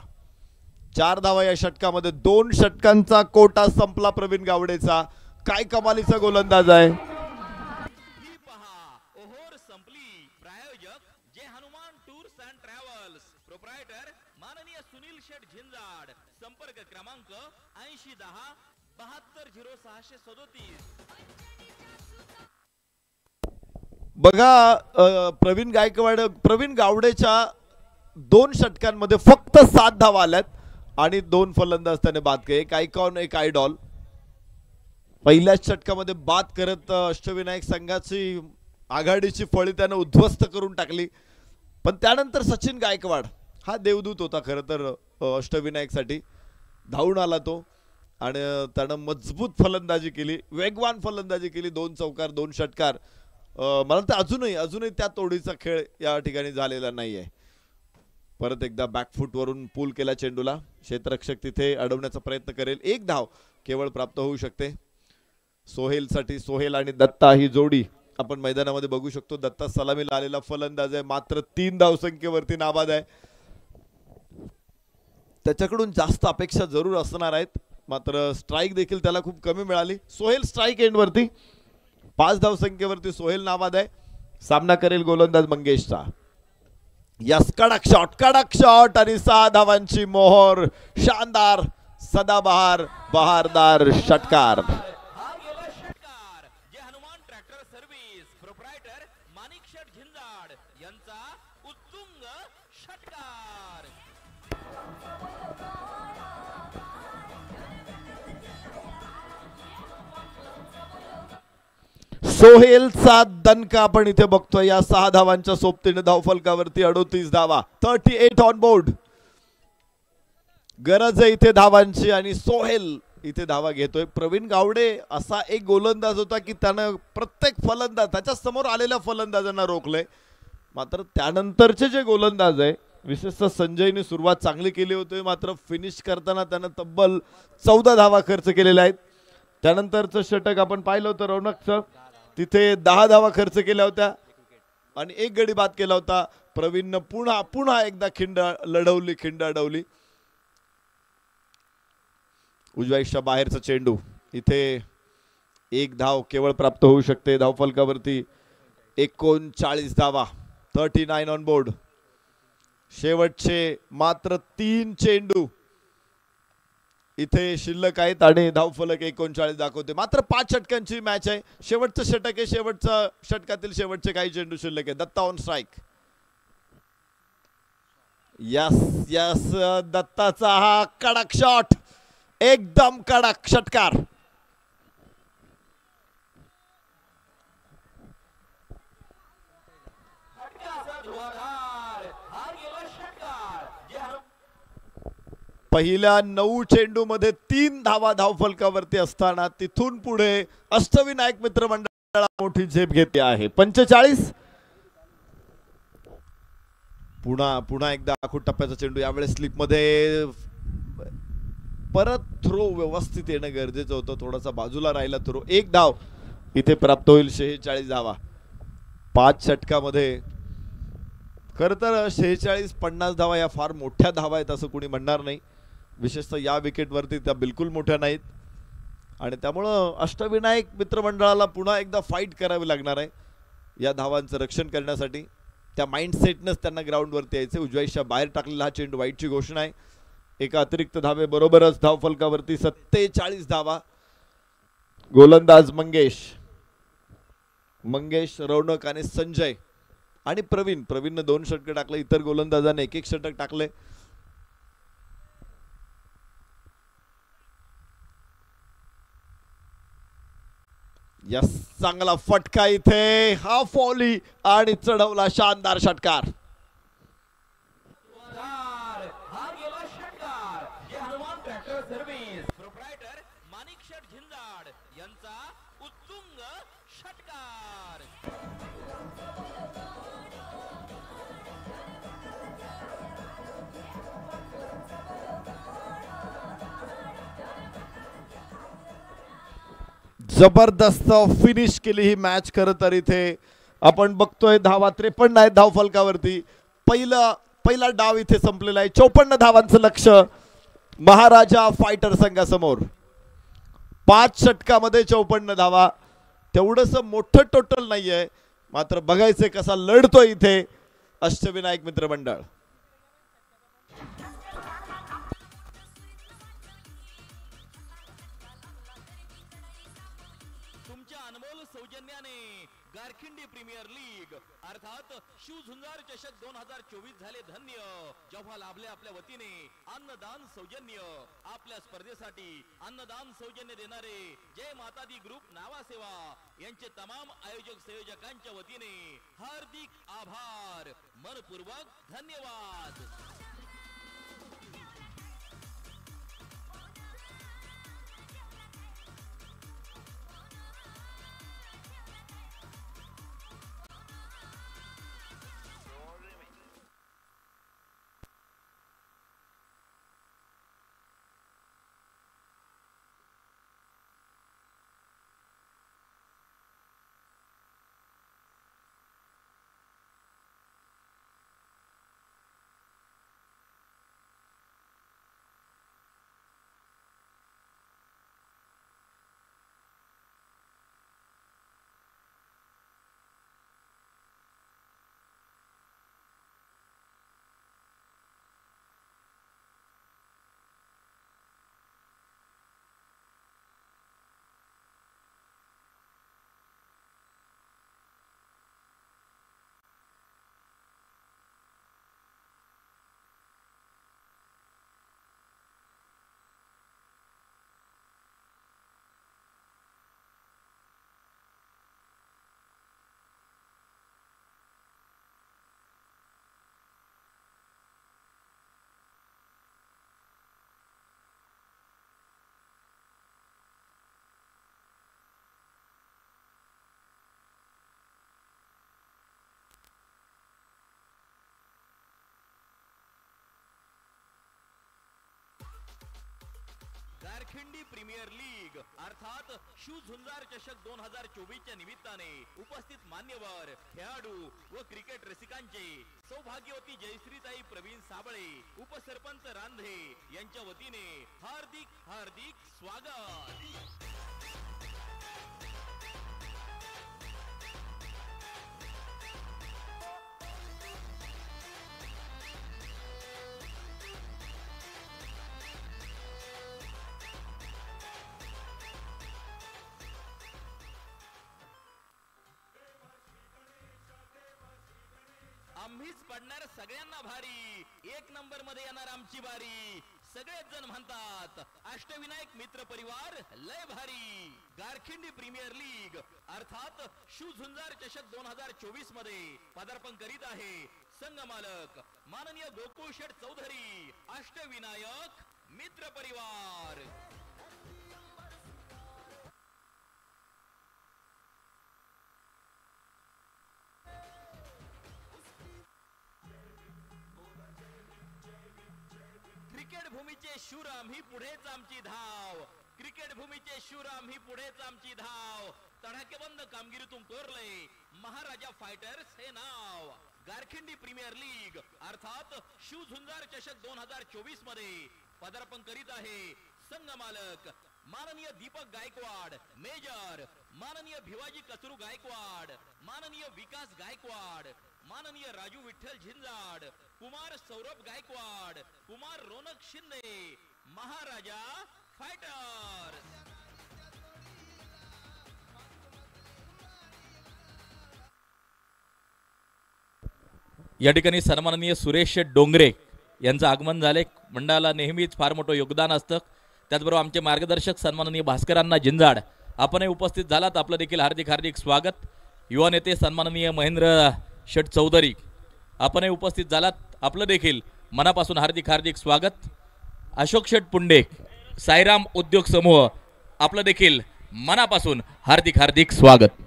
4 धावा या षटकामध्ये. 2 षटकांचा कोटा संपला प्रवीण गावडेचा. काय कमालीचा गोलंदाज आहे. ही पहा ओहोर संपली. प्रायोजक Jai Hanuman tours and travels. Proprietor माननीय सुनील शेठ झिंजाड. संपर्क क्रमांक 8010 720637. बघा प्रवीण गावडेच्या 2 षटकांमध्ये फक्त 7 धावा आल्यात आणि 2 फलंदाज त्याने बाद केले. एक आयकॉन एक आयडॉल. पहिल्याच षटकामध्ये बाद करत अष्टविनायक संघाची आघाडीची फळी त्याने उद्ध्वस्त करून टाकली. पण त्यानंतर सचिन गायकवाड हा देवदूत होता खरं तर अष्टविनायकसाठी. धावून आला तो आणि त्यानं मजबूत फलंदाजी केली, वेगवान फलंदाजी केली. 2 चौकार 2 षटकार. मला तर अजूनही त्या तोडीचा खेळ या ठिकाणी झालेला नाहीये. परत एकदा बॅकफूट वरून पूल केला चेंडूला. क्षेत्ररक्षक तिथे अडवण्याचा प्रयत्न करेल. 1 धाव केवळ प्राप्त होऊ शकते सोहेलसाठी. सोहेल आणि दत्ता ही जोडी आपण मैदानामध्ये बघू शकतो. दत्ता सलामीला आलेला फलंदाज आहे, मात्र 3 धावसंख्येवरती नाबाद आहे. त्याच्याकडून जास्त अपेक्षा जरूर असणार आहेत, मात्र स्ट्राईक देखील त्याला खूप कमी मिळाली. सोहेल स्ट्राईक एंडवरती. 5 धावसंख्येवरती सोहेल नाबाद आहे. सामना करेल गोलंदाज मंगेशचा. यस कडक शॉट आणि 6 धावांची मोहर. शानदार सदाबहार बहारदार षटकार. हा गेला षटकार. जय हनुमान ट्रॅक्टर सर्व्हिस. प्रोप्रायटर माणिक शेठ झिंजाड यांचा उत्तुंग षटकार. सोहेलचा दणका आपण इथे बघतोय. या 6 धावांच्या सोबतीने धावफलकावरती 38 धावा. 38 ऑन बोर्ड. गरज आहे इथे धावांची आणि सोहेल इथे धावा घेतोय. प्रवीण गावडे असा एक गोलंदाज होता की त्यानं प्रत्येक फलंदाज त्याच्या समोर आलेल्या फलंदाजांना रोखले. मात्र त्यानंतरचे जे गोलंदाज आहे, विशेषतः संजयने सुरुवात चांगली केली होती, मात्र फिनिश करताना त्यानं तब्बल 14 धावा खर्च केलेल्या आहेत. त्यानंतरचं षटक आपण पाहिलं होतं रौनकचं, तिथे 10 धावा खर्च केल्या होत्या आणि 1 गडी बाद केला होता. प्रवीणनं पुन्हा एकदा खिंड अडवली. उजव्या बाहेरचा चेंडू. इथे 1 धाव केवळ प्राप्त होऊ शकते. धावफलकावरती 39 धावा. 39 ऑन बोर्ड. शेवटचे मात्र 3 चेंडू इथे शिल्लक आहेत आणि धावफलक 39 दाखवते. मात्र 5 षटकांची मॅच आहे. शेवटचं षटक आहे. शेवटचं षटकातील शेवटचे काही चेंडू शिल्लक आहे. Datta on strike. यस दत्ताचा हा कडक शॉट. एकदम कडक षटकार. पहिल्या 9 चेंडू मध्ये 3 धावा धावफलकावरती असताना तिथून पुढे अष्टविनायक मित्रमंडळाला मोठी झेप घेतली आहे. 45. पुन्हा एकदा आखूड टप्प्याचा चेंडू. यावेळेस स्लिप मध्ये परत थ्रो व्यवस्थित येणं गरजेचं होतं. थोडासा बाजूला राहिला थ्रो. 1 धाव इथे प्राप्त होईल. 46 धावा 5 षटकामध्ये. खरं तर 46-50 धावा या फार मोठ्या धावा आहेत असं कुणी म्हणणार नाही. विशेषतः या विकेटवरती त्या बिलकुल मोठ्या नाहीत आणि त्यामुळं अष्टविनायक मित्रमंडळाला पुन्हा एकदा फाईट करावी लागणार आहे या धावांचं रक्षण करण्यासाठी. त्या माइंडसेटनंच त्यांना ग्राउंडवरती यायचे. उजव्या बाहेर टाकलेला हा चेंडू वाईटची घोषणा आहे. एका अतिरिक्त धावे बरोबरच धावफलकावरती 47 धावा. गोलंदाज मंगेश, रौनक आणि संजय आणि प्रवीणनं 2 षटकं टाकले. इतर गोलंदाजाने 1-1 षटक टाकले. यस चांगला फटका इथे. हा फॉली आणि चढवला शानदार षटकार. हा गेला षटकार. जय हनुमान ट्रॅक्टर सर्व्हिस. प्रोप्रायटर माणिक शेठ झिंजाड यांचा उत्तुंग षटकार. जबरदस्त फिनिश केली ही मॅच. खरं तर इथे आपण बघतोय धावा 53 आहेत धावफलकावरती. पहिला डाव इथे संपलेला आहे. 54 धावांचं लक्ष. महाराजा फायटर संघासमोर 5 षटकामध्ये 54 धावा. तेवढंच मोठं टोटल नाहीये, मात्र बघायचंय कसा लढतोय इथे अष्टविनायक मित्र मंडळ. तुमच्या अनमोल सौजन्याने गारखिंडी प्रीमियर लीग अर्थात शिवझुंजार चषक 2024 झाले धन्य, जेव्हा लाभले आपल्या वतीने अन्नदान सौजन्य. आपल्या स्पर्धेसाठी अन्नदान सौजन्य देणारे जय माता दी ग्रुप नावासेवा यांचे तमाम आयोजक संयोजकांच्या वतीने हार्दिक आभार, मनपूर्वक धन्यवाद. गारखिंडी प्रीमियर लीग अर्थात शिवझुंजार चषक 2024 च्या निमित्ताने उपस्थित मान्यवर खेळाडू व क्रिकेट रसिकांचे सौभाग्यवती जयश्रीताई प्रवीण साबळे, उपसरपंच रांधे यांच्या वतीने हार्दिक हार्दिक स्वागत. आम्हीच पडणार सगळ्यांना भारी, 1 नंबर मध्ये येणार आमची बारी. सगळेच जण म्हणतात अष्टविनायक मित्र परिवार लय भारी. गारखिंडी प्रीमियर लीग अर्थात शिवझुंजार चषक 2024 मध्ये पदार्पण करीत आहे संघ मालक माननीय गोकुळ शेठ चौधरी, अष्टविनायक मित्र परिवार. क्रिकेट भूमीचे शूर आम्ही, पुढेच आमची धाव. क्रिकेट भूमीचे शूर आम्ही, पुढेच आमची धाव. तडाखेबंद कामगिरीतून कोरले महाराजा फायटर्स हे नाव. गारखिंडी प्रीमियर लीग अर्थात शिवझुंजार चषक 2024 मध्ये पदार्पण करीत आहे संघ मालक माननीय दीपक गायकवाड मेजर, माननीय भिवाजी कचरू गायकवाड, माननीय विकास गायकवाड, माननीय राजू विठ्ठल झिंजाड, कुमार सौरभ गायकवाड, कुमार रोनक शिंदे, महाराजा फायटर. या ठिकाणी सन्माननीय सुरेश डोंगरे यांचं आगमन झाले. मंडळाला नेहमीच फार मोठं योगदान असतं. त्याचबरोबर आमचे मार्गदर्शक सन्माननीय भास्करांना जिंजाड आपणही उपस्थित झालात, आपलं देखील हार्दिक हार्दिक स्वागत. युवा नेते सन्माननीय महेंद्र शेठ चौधरी आपणही उपस्थित झालात, आपलं देखील मनापासून हार्दिक हार्दिक स्वागत. अशोक शेठ पुंडे साईराम उद्योग समूह आपलं देखील मनापासून हार्दिक हार्दिक स्वागत.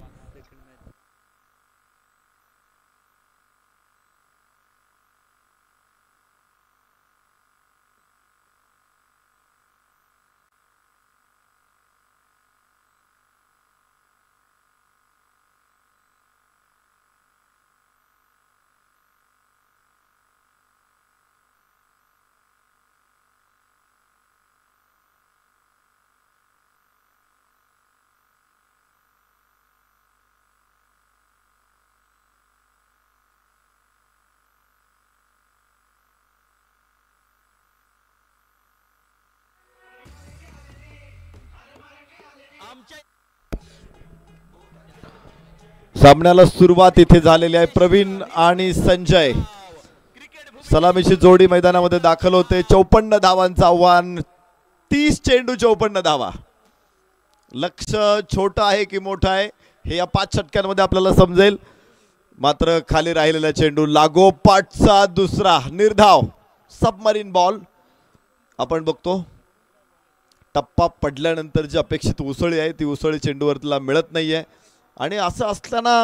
सामन्याला सुरुवात इथे झालेली आहे. प्रवीण आणि संजय सलामीची जोडी मैदानामध्ये दाखल होते. 54 धावांचं आव्हान, 30 चेंडू 54 धावा. लक्ष छोटं आहे की मोठं आहे हे या 5 षटकांमध्ये आपल्याला समजेल. मात्र खाली राहिलेला चेंडू लागोपाठचा दुसरा निर्धाव सबमरीन बॉल आपण बघतो. टप्पा पडल्यानंतर जी अपेक्षित उसळी आहे ती उसळी चेंडूवरला मिळत नाहीये आणि असं असताना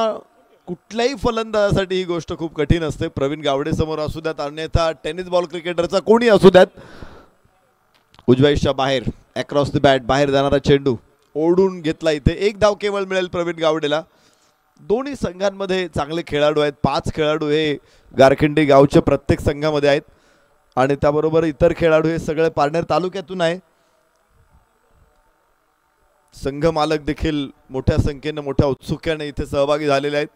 कुठल्याही फलंदाजासाठी ही गोष्ट खूप कठीण असते. प्रवीण गावडे समोर असू द्यात अन्यथा टेनिस बॉल क्रिकेटरचा कोणी असू द्यात, उजव्याच्या बाहेर अक्रॉस द बॅट बाहेर जाणारा चेंडू ओढून घेतला. इथे एक धाव केवळ मिळेल प्रवीण गावडेला. दोन्ही संघांमध्ये चांगले खेळाडू आहेत. 5 खेळाडू हे गारखिंडी गावच्या प्रत्येक संघामध्ये आहेत आणि त्याबरोबर इतर खेळाडू हे सगळे पारनेर तालुक्यातून आहे. संघ मालक देखील मोठ्या संख्येने मोठ्या उत्सुक्याने इथे सहभागी झालेले आहेत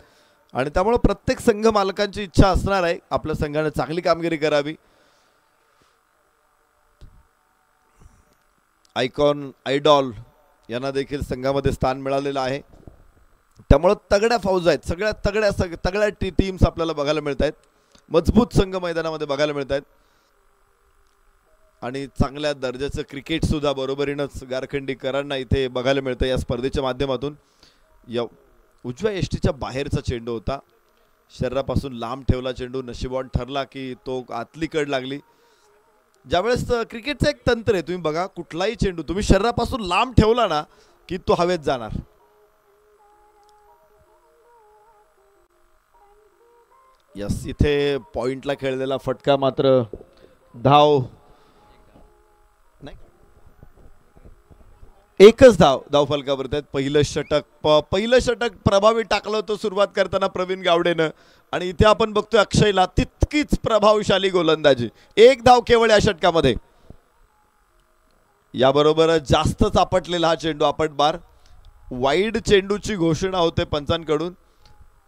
आणि त्यामुळे प्रत्येक संघ मालकांची इच्छा असणार आहे आपल्या संघाने चांगली कामगिरी करावी. आयकॉन आयडॉल यांना देखील संघामध्ये स्थान मिळालेलं आहे. त्यामुळे तगड्या फौज आहेत, सगळ्या तगड्या टीम्स आपल्याला बघायला मिळत आहेत. मजबूत संघ मैदानामध्ये बघायला मिळत आहेत आणि चांगल्या दर्जाचं क्रिकेट सुद्धा बरोबरीनंच गारखंडीकरांना इथे बघायला मिळतं या स्पर्धेच्या माध्यमातून. या उजव्या यष्टीच्या बाहेरचा चेंडू होता, शरीरापासून लांब ठेवला चेंडू, नशिबवान ठरला की तो आतली कड लागली. ज्यावेळेस क्रिकेटचं एक तंत्र आहे, तुम्ही बघा कुठलाही चेंडू तुम्ही शरीरापासून लांब ठेवला ना की तो हवेत जाणार. यस, इथे पॉइंटला खेळलेला फटका मात्र धाव नाही, एकच धाव फलकावर आहेत. पहिलं षटक प्रभावी टाकलं होतं सुरुवात करताना प्रवीण गावडेनं आणि इथे आपण बघतोय अक्षयला तितकीच प्रभावशाली गोलंदाजी. एक धाव केवळ या षटकामध्ये. याबरोबर जास्तच आपटलेला हा चेंडू आपटबार. वाईड चेंडूची घोषणा होते पंचांकडून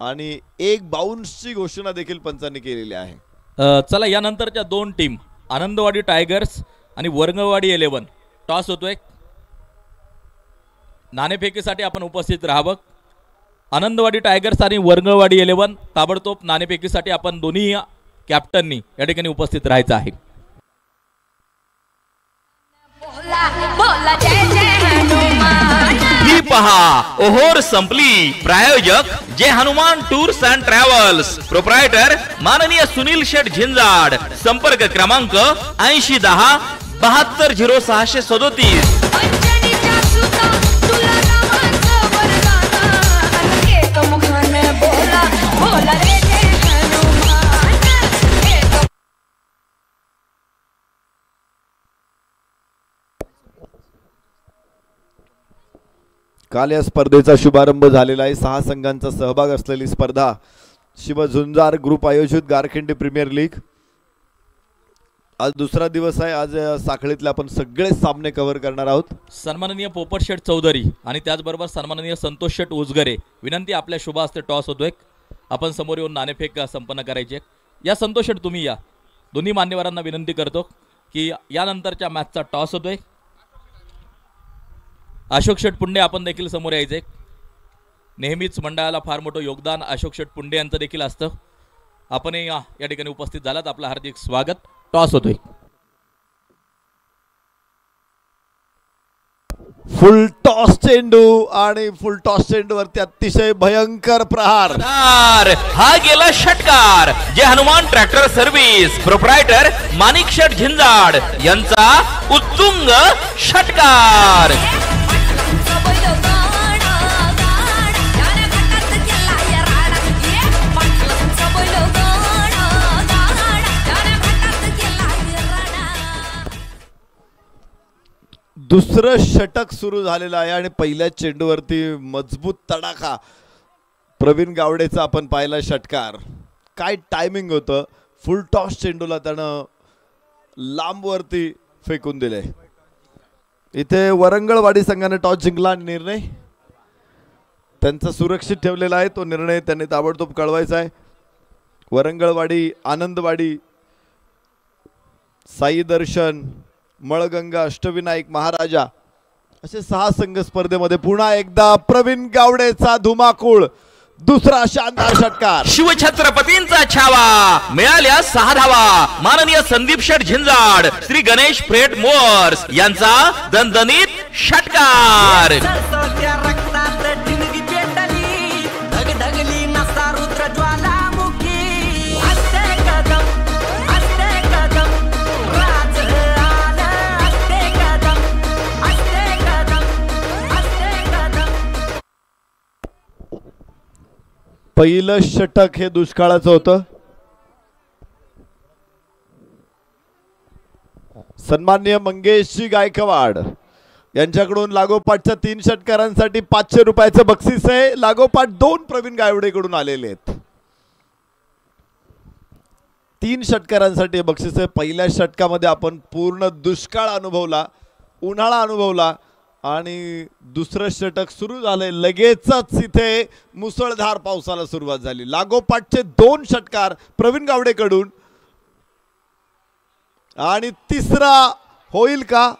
आणि एक बाउन्सची घोषणा देखील पंचांनी केलेली आहे. चला यानंतरच्या 2 टीम आनंदवाडी टायगर्स आणि वरंगवाडी 11 टॉस होतोय. नाणेफेकीसाठी आपण उपस्थित राहावं. आनंदवाडी टायगर्स आणि वरंगवाडी 11 ताबडतोब नाणेफेकीसाठी आपण दोन्ही कॅप्टननी या ठिकाणी उपस्थित राहायचं आहे. ही पहा ओहोर संपली. प्रायोजक Jai Hanuman tours and travels. Proprietor माननीय सुनील शेठ झिंजाड. संपर्क क्रमांक 8010 720637. काल या स्पर्धेचा शुभारंभ झालेला आहे. 6 संघांचा सहभाग असलेली स्पर्धा शिव झुंजार ग्रुप आयोजित गारखिंडी प्रीमियर लीग. आज दुसरा दिवस आहे. आज साखळीतले आपण सगळे सामने कव्हर करणार आहोत. सन्माननीय पोपट शेठ चौधरी आणि त्याचबरोबर सन्माननीय संतोष शेठ उजगरे विनंती, आपल्या शुभ हस्ते टॉस होतोय. आपण समोर येऊन नाणेफेक संपन्न करायची. या संतोष शेठ तुम्ही या. दोन्ही मान्यवरांना विनंती करतो की यानंतरच्या मॅचचा टॉस होतोय. अशोक शेठ पुंडे आपण देखील समोर यायचे. नेहमीच मंडळाला फार मोठं योगदान अशोक शेठ पुंडे यांचं देखील असतं. आपण या ठिकाणी उपस्थित झालात, आपलं हार्दिक स्वागत. टॉस होतोय. फुल टॉस चेंडू आणि फुल टॉस चेंडूवरती अतिशय भयंकर प्रहार. हा गेला षटकार. जय हनुमान ट्रॅक्टर सर्व्हिस. प्रोप्रायटर माणिक शेठ झिंजाड यांचा उत्तुंग षटकार. दुसरं षटक सुरू झालेलं आहे आणि पहिल्या चेंडूवरती मजबूत तडाखा प्रवीण गावडेचा आपण पाहिला षटकार. काय टायमिंग होतं. फुल टॉस चेंडूला त्यानं लांबवरती फेकून दिले. इथे वरंगळवाडी संघाने टॉस जिंकला. निर्णय त्यांचा सुरक्षित ठेवलेला आहे. तो निर्णय त्यांनी ताबडतोब कळवायचा आहे. वरंगळवाडी, आनंदवाडी, साई दर्शन, मळगंगा, अष्टविनायक, महाराजा असे 6 संघ स्पर्धेमध्ये पुन्हा एकदा प्रवीण गावडेचा धुमाकूळ, दुसरा शानदार षटकार. शिवछत्रपतींचा छावा, मिळाल्या 6 धावा. माननीय संदीप शेठ झिंजाड, श्री गणेश फ्रेट मोअर्स यांचा दणदणीत षटकार. पहिलं षटक हे दुष्काळाचं होतं. सन्माननीय मंगेशजी गायकवाड यांच्याकडून लागोपाठच्या 3 षटकारांसाठी 500 रुपयाचं बक्षीस आहे. लागोपाठ 2 प्रवीण गावडेकडून आलेले आहेत. 3 षटकारांसाठी बक्षीस आहे. पहिल्या षटकामध्ये आपण पूर्ण दुष्काळ अनुभवला, उन्हाळा अनुभवला आणि दुसरं षटक सुरू झाले लगेचच इथे मुसळधार पावसाला सुरुवात झाली. लागोपाठचे 2 षटकार प्रवीण गावडेकडून आणि तिसरा होईल का?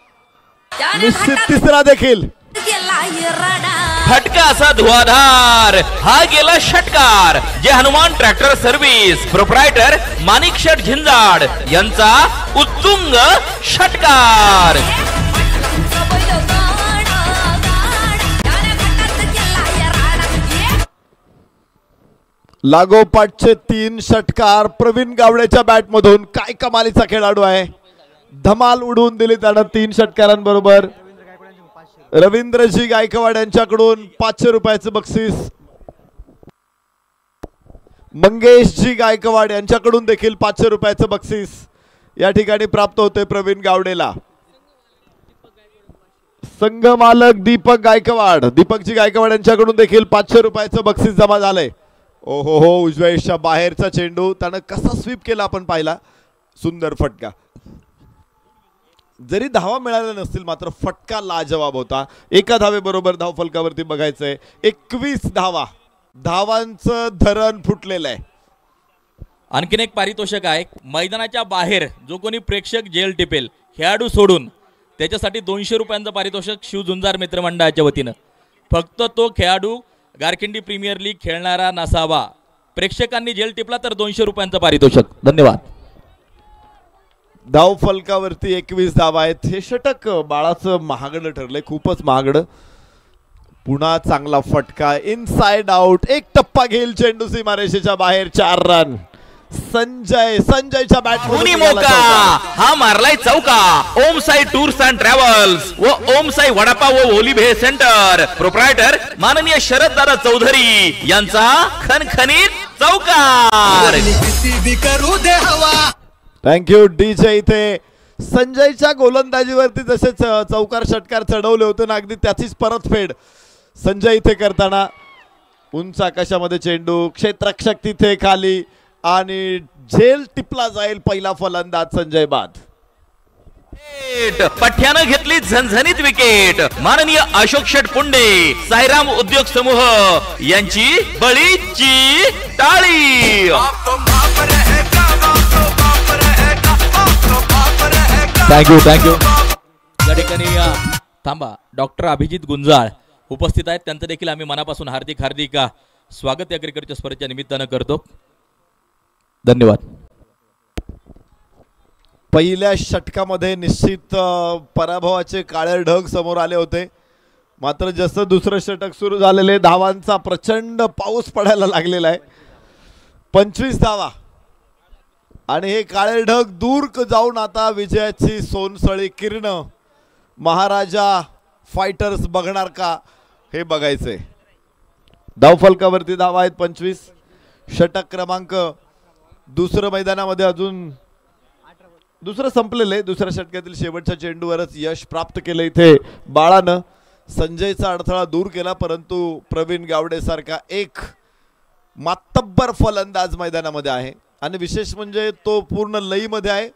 निश्चित तिसरा देखील. फटका असा धुआधार, हा गेला षटकार. जे हनुमान ट्रॅक्टर सर्व्हिस प्रोप्रायटर माणिक शेठ झिंजाड यांचा उत्तुंग षटकार. लागोपाठचे 3 षटकार प्रवीण गावडेच्या बॅटमधून. काय कमालीचा खेळाडू आहे, धमाल उडवून दिली त्यानं 3 षटकारांबरोबर. रवींद्रजी गायकवाड यांच्याकडून 500 रुपयाचं बक्षीस. मंगेशजी गायकवाड यांच्याकडून देखील 500 रुपयाचं बक्षीस या ठिकाणी प्राप्त होते प्रवीण गावडेला. संघ मालक दीपक गायकवाड, दीपकजी गायकवाड यांच्याकडून देखील 500 रुपयाचं बक्षीस जमा झालंय. ओहो हो, उजव्या इशा बाहेरचा चेंडू त्यानं कसा स्वीप केला आपण पाहिला. सुंदर फटका. जरी धावा मिळाल्या नसतील मात्र फटका लाजवाब होता. एका धावेबरोबर धाव फलकावरती बघायचंय 21 धावा. धावांचं धरण फुटलेलं आहे. आणखीन एक पारितोषिक आहे. मैदानाच्या बाहेर जो कोणी प्रेक्षक जेल टिपेल खेळाडू सोडून त्याच्यासाठी 200 रुपयांचं पारितोषिक शिव झुंजार मित्रमंडळाच्या वतीनं. फक्त तो खेळाडू गारखिंडी प्रीमियर लीग खेळणारा नसावा. प्रेक्षकांनी जेल टिपला तर 200 रुपयांचं पारितोषिक. धन्यवाद. धाव फलकावरती 21 धावा आहेत. हे षटक बाळाचं महागडं ठरलंय, खूपच महागडं. पुन्हा चांगला फटका, इनसाइड आउट. एक टप्पा घेईल चेंडू सीमारेषेच्या बाहेर. 4 रन. संजयच्या बॅट मौका हा मारलाय चौका. ओम साई टूर्स अँड ट्रॅव्हल्स व ओम साई वडापाव व ओलिभे सेंटर प्रोप्रायटर माननीय शरद दादा चौधरी यांचा खणखणीत चौकार. Thank you DJ. इथे संजयच्या गोलंदाजीवरती जसे चौकार षटकार चढवले होते ना, अगदी त्याचीच परतफेड संजय इथे करताना. उंच आकाशामध्ये चेंडू, क्षेत्ररक्षक तिथे खाली आणि झेल टिपला जाईल पहिला फलंदाज संजय बाद. पठ्यानं घेतली झणझणीत विकेट. माननीय अशोक शेठ पुंडे साईराम उद्योग समूह यांची बळीची टाळी. थँक्यू. या ठिकाणी थांबा, डॉक्टर अभिजित गुंजाळ उपस्थित आहेत. त्यांचं देखील आम्ही मनापासून हार्दिक स्वागत या क्रिकेटच्या स्पर्धेच्या निमित्तानं करतो. धन्यवाद. पहिल्या षटकामध्ये निश्चित पराभवाचे काळे ढग समोर आले होते. मात्र जसं दुसरं षटक सुरू झालेले धावांचा प्रचंड पाऊस पडायला लागलेला आहे. 25 धावा आणि हे काळे ढग दूर जाऊन आता विजयाची सोनसळी किरण महाराजा फायटर्स बघणार का हे बघायचंय. धावफलकावरती धावा आहेत 25. षटक क्रमांक दुसरं मैदानामध्ये अजून दुसरं संपलेलं आहे. दुसऱ्या षटकातील शेवटच्या चेंडूवरच यश प्राप्त केलं इथे बाळानं. संजयचा अडथळा दूर केला, परंतु प्रवीण गावडे सारखा एक मातब्बर फलंदाज मैदानामध्ये आहे आणि विशेष म्हणजे तो पूर्ण लईमध्ये आहे.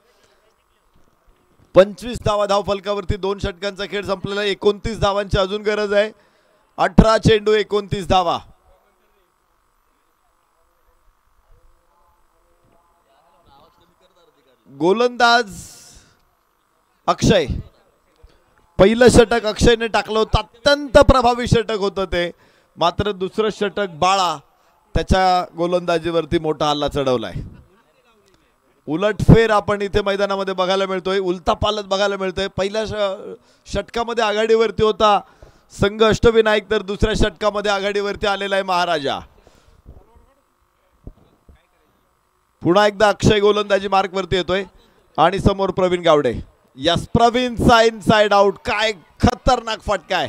25 धावा धाव फलकावरती 2 षटकांचा खेळ संपलेला. 29 धावांची अजून गरज आहे. 18 चेंडू 29 धावा. गोलंदाज अक्षय, पहिलं षटक अक्षयने टाकलं होतं, अत्यंत प्रभावी षटक होतं ते. मात्र दुसरं षटक बाळा त्याच्या गोलंदाजीवरती मोठा हल्ला चढवलाय. उलटफेर आपण इथे मैदानामध्ये बघायला मिळतोय, उलटा पालट बघायला मिळतोय. पहिल्या षटकामध्ये आघाडीवरती होता संघ अष्टविनायक, तर दुसऱ्या षटकामध्ये आघाडीवरती आलेला आहे महाराजा. पुन्हा एकदा अक्षय गोलंदाजी मार्क वरती येतोय आणि समोर प्रवीण गावडे. यस, प्रवीणचा इनसाइड आउट. काय खतरनाक फटका आहे,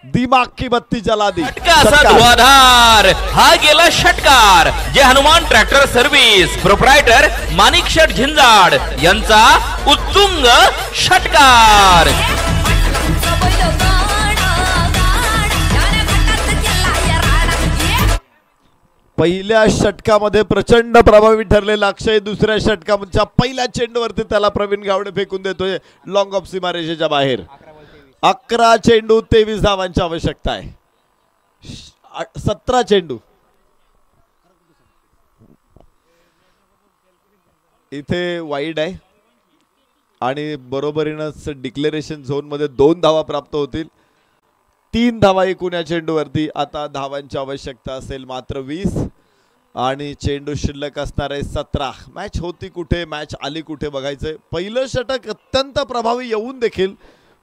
दिमाग की बत्ती जला दी. असा धुआधार हा गेला षटकार जे हनुमान ट्रॅक्टर सर्व्हिस प्रोप्रायटर माणिक शेठ झिंजाड यांचा उत्तुंग षटकार. पहिल्या षटकामध्ये प्रचंड प्रभावी ठरलेला अक्षय दुसऱ्या षटकाच्या पहिल्या चेंडूवरती त्याला प्रवीण गावडे फेकून देतोय लॉंग ऑफ सीमारेषेच्या बाहेर. 11 चेंडू 23 धावांची आवश्यकता आहे. 17 चेंडू. इथे वाईड आहे आणि बरोबरीनंच डिक्लेरेशन झोन मध्ये 2 धावा प्राप्त होतील. 3 धावा एकूण या चेंडूवरती. आता धावांची आवश्यकता असेल मात्र 20 आणि चेंडू शिल्लक असणार आहे 17. मॅच होती कुठे, मॅच आली कुठे बघायचंय. पहिलं षटक अत्यंत प्रभावी येऊन देखील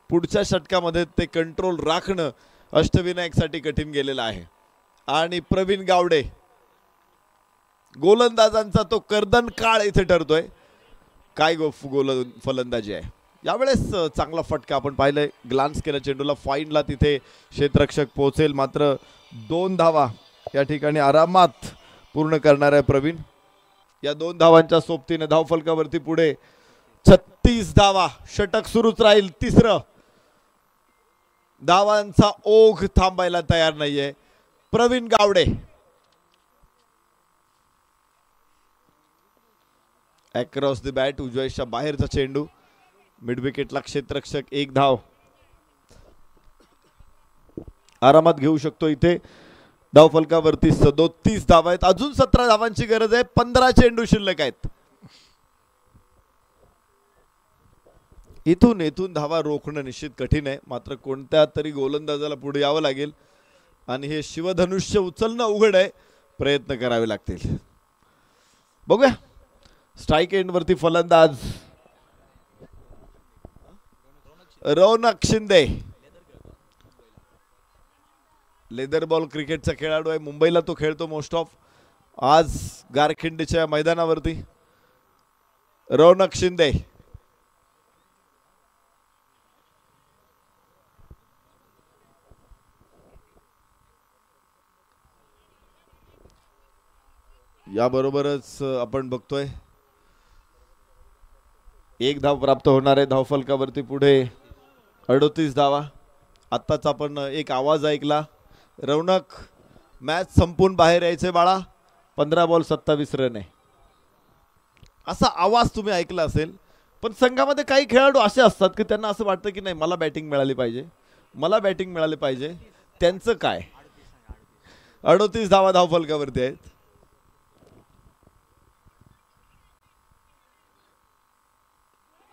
पुढच्या षटकामध्ये ते कंट्रोल राखणं अष्टविनायकसाठी कठीण गेलेलं आहे. आणि प्रवीण गावडे गोलंदाजांचा तो कर्दन काळ इथे ठरतोय. काय फलंदाजी आहे यावेळेस. चांगला फटका आपण पाहिलंय, ग्लान्स केला चेंडूला, फाईनला तिथे क्षेत्ररक्षक पोहोचेल. मात्र 2 धावा या ठिकाणी आरामात पूर्ण करणार आहे प्रवीण. या 2 धावांच्या सोबतीने धावफलकावरती पुढे 36 धावा. षटक सुरूच राहील. तिसरं. धावांचा ओघ थांबायला तयार नाहीये. Pravin Gawade across the bat, उजव्याच्या बाहेरचा चेंडू. मिड विकेटला क्षेत्ररक्षक 1 धाव आरामात घेऊ शकतो. इथे धावफलकावरती 37 धावा आहेत. अजून 17 धावांची गरज आहे. 15 चेंडू शिल्लक आहेत. इथून धावा रोखणं निश्चित कठीण आहे. मात्र कोणत्या तरी गोलंदाजाला पुढे यावं लागेल आणि हे शिवधनुष्य उचलणं अवघड आहे. प्रयत्न करावे लागतील. बघूया. स्ट्राईक एंड वरती फलंदाज रौनक शिंदे. लेदर बॉल क्रिकेटचा खेळाडू आहे. मुंबईला तो खेळतो मोस्ट ऑफ. आज गारखिंडीच्या मैदानावरती रौनक शिंदे. याबरोबरच आपण बघतोय 1 धाव प्राप्त होणार आहे. धावफलकावरती पुढे 38 धावा. आत्ताच आपण एक आवाज ऐकला. रौनक मॅच संपून बाहेर यायचे बाळा, 15 बॉल 27 रन आहे, असा आवाज तुम्ही ऐकला असेल. पण संघामध्ये काही खेळाडू असे असतात की त्यांना असं वाटतं की नाही मला बॅटिंग मिळाली पाहिजे, मला बॅटिंग मिळाली पाहिजे. त्यांचं काय. 38 धावा धावफलकावरती आहेत.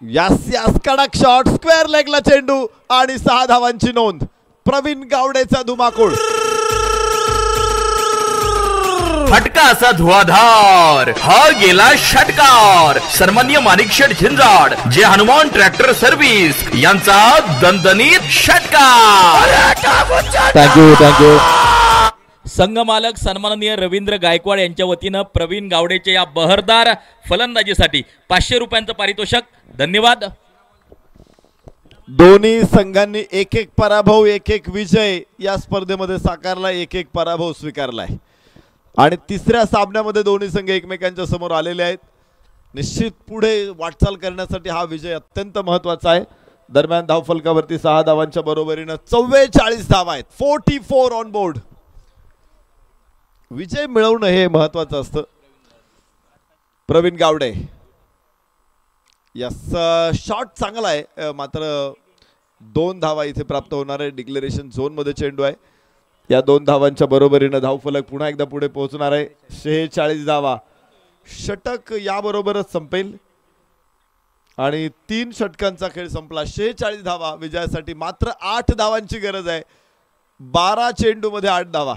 यास यास कडक शॉट, स्क्वेअर लेगला चेंडू आणि 6 धावांची नोंद. प्रवीण गावडेचा धुमाकूळ. फटका असा धुआधार हा गेला षटकार. सन्माननीय माणिक शेठ झिंजाड जे हनुमान ट्रॅक्टर सर्व्हिस यांचा दणदणीत षटकार. थँक्यू. संघ मालक सन्माननीय रवींद्र गायकवाड यांच्या वतीनं प्रवीण गावडेच्या या बहरदार फलंदाजीसाठी 500 रुपयांचं पारितोषिक. धन्यवाद. दोन्ही संघांनी 1-1 पराभव 1-1 विजय या स्पर्धेमध्ये साकारला. 1-1 पराभव स्वीकारलाय आणि तिसऱ्या सामन्यामध्ये दोन्ही संघ एकमेकांच्या समोर आलेले आहेत. निश्चित पुढे वाटचाल करण्यासाठी हा विजय अत्यंत महत्वाचा आहे. दरम्यान धावफलकावरती 6 धावांच्या बरोबरीनं 44 धावा आहेत. 44 ऑन बोर्ड. विजय मिळवणं हे महत्वाचं असतं. प्रवीण गावडे यस शॉट चांगला आहे. मात्र 2 धावा इथे प्राप्त होणार आहे. डिक्लेरेशन झोन मध्ये चेंडू आहे. या 2 धावांच्या बरोबरीनं धावफलक पुन्हा एकदा पुढे पोहोचणार आहे. 46 धावा. षटक याबरोबरच संपेल आणि 3 षटकांचा खेळ संपला. 46 धावा विजयासाठी. मात्र 8 धावांची गरज आहे. 12 चेंडूमध्ये 8 धावा.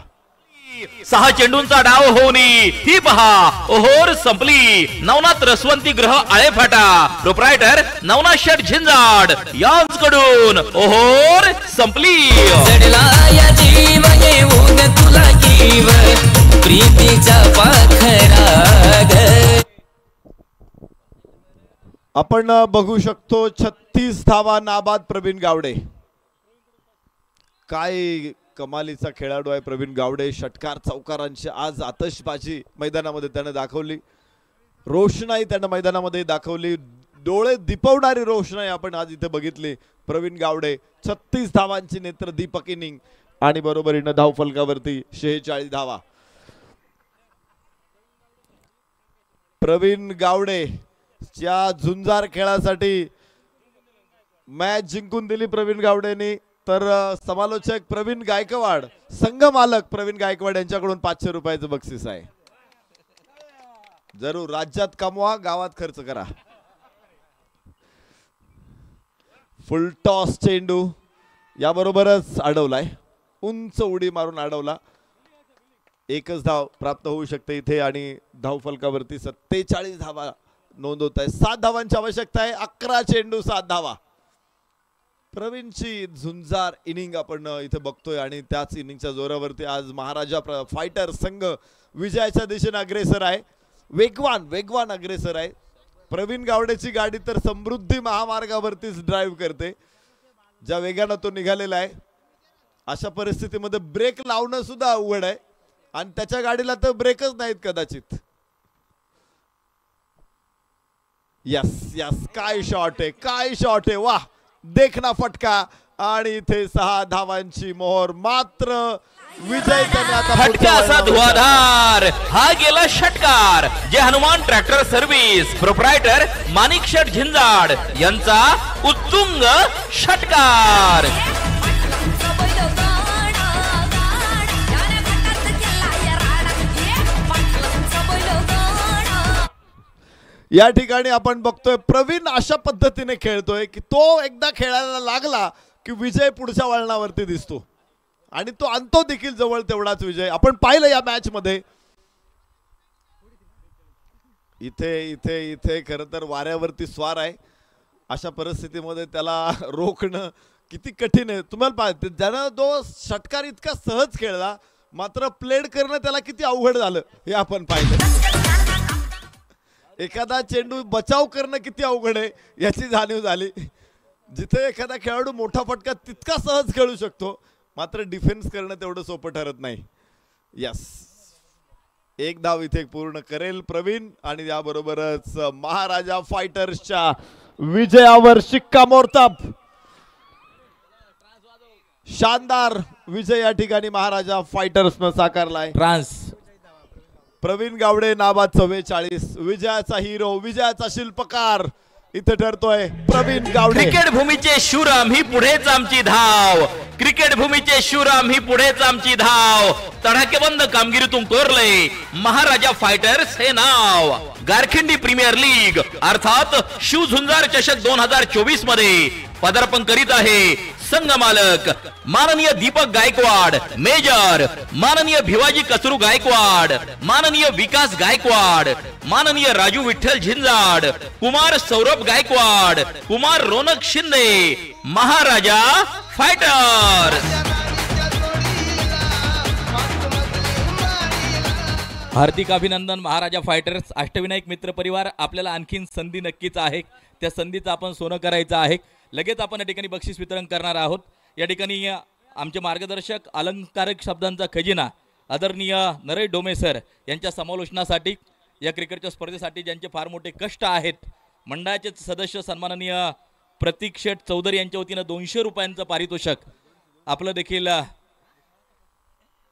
6 चेंडूंचा डाव होऊन ही पहा ओहोर संपली. नवनाथ रसवंती ग्रह आळेफाटा प्रोप्रायटर नवनाथ शेठ झिंजाड यांकडून ओहोर संपली. आपण बघू शकतो 36 धावा नाबाद प्रवीण गावडे. काय कमालीचा खेळाडू आहे प्रवीण गावडे. षटकार चौकारांची आज आतषबाजी मैदानामध्ये त्याने दाखवली. रोषणाई त्याने मैदानामध्ये दाखवली. डोळे दिपवणारी रोषणाई आपण आज इथे बघितली. प्रवीण गावडे 36 धावांची नेत्र दीपक इनिंग आणि बरोबरीनं धाव फलकावरती 46 धावा. प्रवीण गावडे च्या झुंजार खेळासाठी मॅच जिंकून दिली प्रवीण गावडेने. तर समालोचक प्रवीण गायकवाड, संघ मालक प्रवीण गायकवाड यांच्याकडून 500 रुपयाचं बक्षीस आहे. जरूर राज्यात कमवा, गावात खर्च करा. फुल टॉस चेंडू याबरोबरच अडवलाय. उंच उडी मारून अडवला. एकच धाव प्राप्त होऊ शकते इथे आणि धाव फलकावरती 47 धावा नोंदवत आहे. 7 धावांची आवश्यकता आहे. 11 चेंडू 7 धावा. प्रवीणची झुंजार इनिंग आपण इथे बघतोय आणि त्याच इनिंगच्या जोरावरती आज महाराजा फायटर संघ विजयाच्या दिशेने अग्रेसर आहे. वेगवान अग्रेसर आहे. प्रवीण गावडेची गाडी तर समृद्धी महामार्गावरतीच ड्राईव्ह करते. ज्या वेगानं तो निघालेला आहे अशा परिस्थितीमध्ये ब्रेक लावणं सुद्धा अवघड आहे आणि त्याच्या गाडीला तर ब्रेकच नाहीत कदाचित. यस काय शॉट आहे वाह देखना फटका आणि इथे 6 धावांची मोहर. मात्र विजय फटक्याचा धुवाधार हा गेला षटकार जे हनुमान ट्रॅक्टर सर्व्हिस प्रोप्रायटर माणिक शेठ झिंजाड यांचा उत्तुंग षटकार. या ठिकाणी आपण बघतोय प्रवीण अशा पद्धतीने खेळतोय की तो एकदा खेळायला लागला की विजय पुढच्या वळणावरती दिसतो आणि तो आणतो देखील जवळ तेवढाच विजय. आपण पाहिलं या मॅच मध्ये. इथे खरं तर वाऱ्यावरती स्वार आहे. अशा परिस्थितीमध्ये त्याला रोखणं किती कठीण आहे. तुम्हाला पाहते ज्यानं तो षटकार इतका सहज खेळला मात्र प्लेड करणं त्याला किती अवघड झालं हे आपण पाहिलं. एखादा चेंडू बचाव करणं किती अवघड आहे याची जाणीव झाली. जिथे एखादा खेळाडू मोठा फटका तितका सहज खेळू शकतो मात्र डिफेन्स करणं तेवढं सोपं ठरत नाही. यस एक धाव इथे पूर्ण करेल प्रवीण आणि याबरोबरच महाराजा फायटर्सच्या विजयावर शिक्कामोर्तब. शानदार विजय या ठिकाणी महाराजा फायटर्सनं साकारलाय. ट्रान्स प्रवीण गावडे नाबाद 44. विजयाचा हिरो, विजयाचा शिल्पकार इथे ठरतोय प्रवीण गावडे. क्रिकेट भूमीचे शूर आम्ही पुढेच आमची धाव. क्रिकेट भूमीचे शूर आम्ही पुढेच आमची धाव. तडाखेबंद कामगिरीतून कोरले महाराजा फायटर्स हे नाव. गारखिंडी प्रीमियर लीग अर्थात शिव झुंजार चषक 2024 मध्ये पदार्पण करीत आहे संघ मालक माननीय दीपक गायकवाड मेजर, माननीय भिवाजी कचरू गायकवाड, माननीय विकास गायकवाड, माननीय राजू विठ्ठल झिंजाड, कुमार सौरभ गायकवाड, कुमार रोनक शिंदे. महाराजा फायटर. हार्दिक अभिनंदन महाराजा फायटर्स. अष्टविनायक मित्र परिवार आपल्याला आणखीन संधी नक्कीच आहे. त्या संधीचं आपण सोनं करायचं आहे. लगेच आपण या ठिकाणी बक्षीस वितरण करणार आहोत. या ठिकाणी आमचे मार्गदर्शक अलंकारिक शब्दांचा खजिना आदरणीय नरेश डोमे सर यांच्या समालोचनासाठी या क्रिकेटच्या स्पर्धेसाठी ज्यांचे फार मोठे कष्ट आहेत. मंडळाचे सदस्य सन्माननीय प्रतीक शेठ चौधरी यांच्या वतीनं 200 रुपयांचं पारितोषिक. आपलं देखील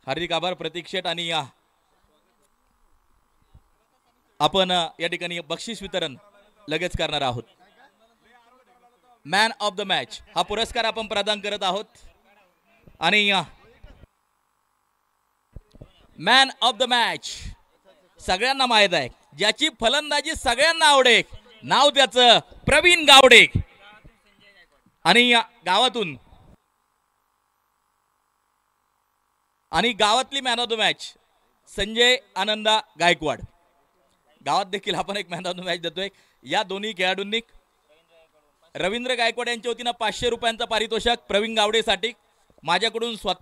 हार्दिक आभार प्रतीक शेठ. आणि आपण या ठिकाणी बक्षीस वितरण लगेच करणार आहोत. मॅन ऑफ द मॅच हा पुरस्कार आपण प्रदान करत आहोत. आणि मॅन ऑफ द मॅच सगळ्यांना माहित आहे ज्याची फलंदाजी सगळ्यांना आवडे नाव त्याचं प्रवीण गावडे आणि या गावातून आणि गावातली man of the match Sanjay Ananda Gaikwad. गावात देखील आपण एक मॅन ऑफ द मॅच देतोय. या दोन्ही खेळाडूंनी रवींद्र गायकवाड यांच्या वतीनं 500 रुपयांचा पारितोषिक प्रवीण गावडेसाठी माझ्याकडून स्वतः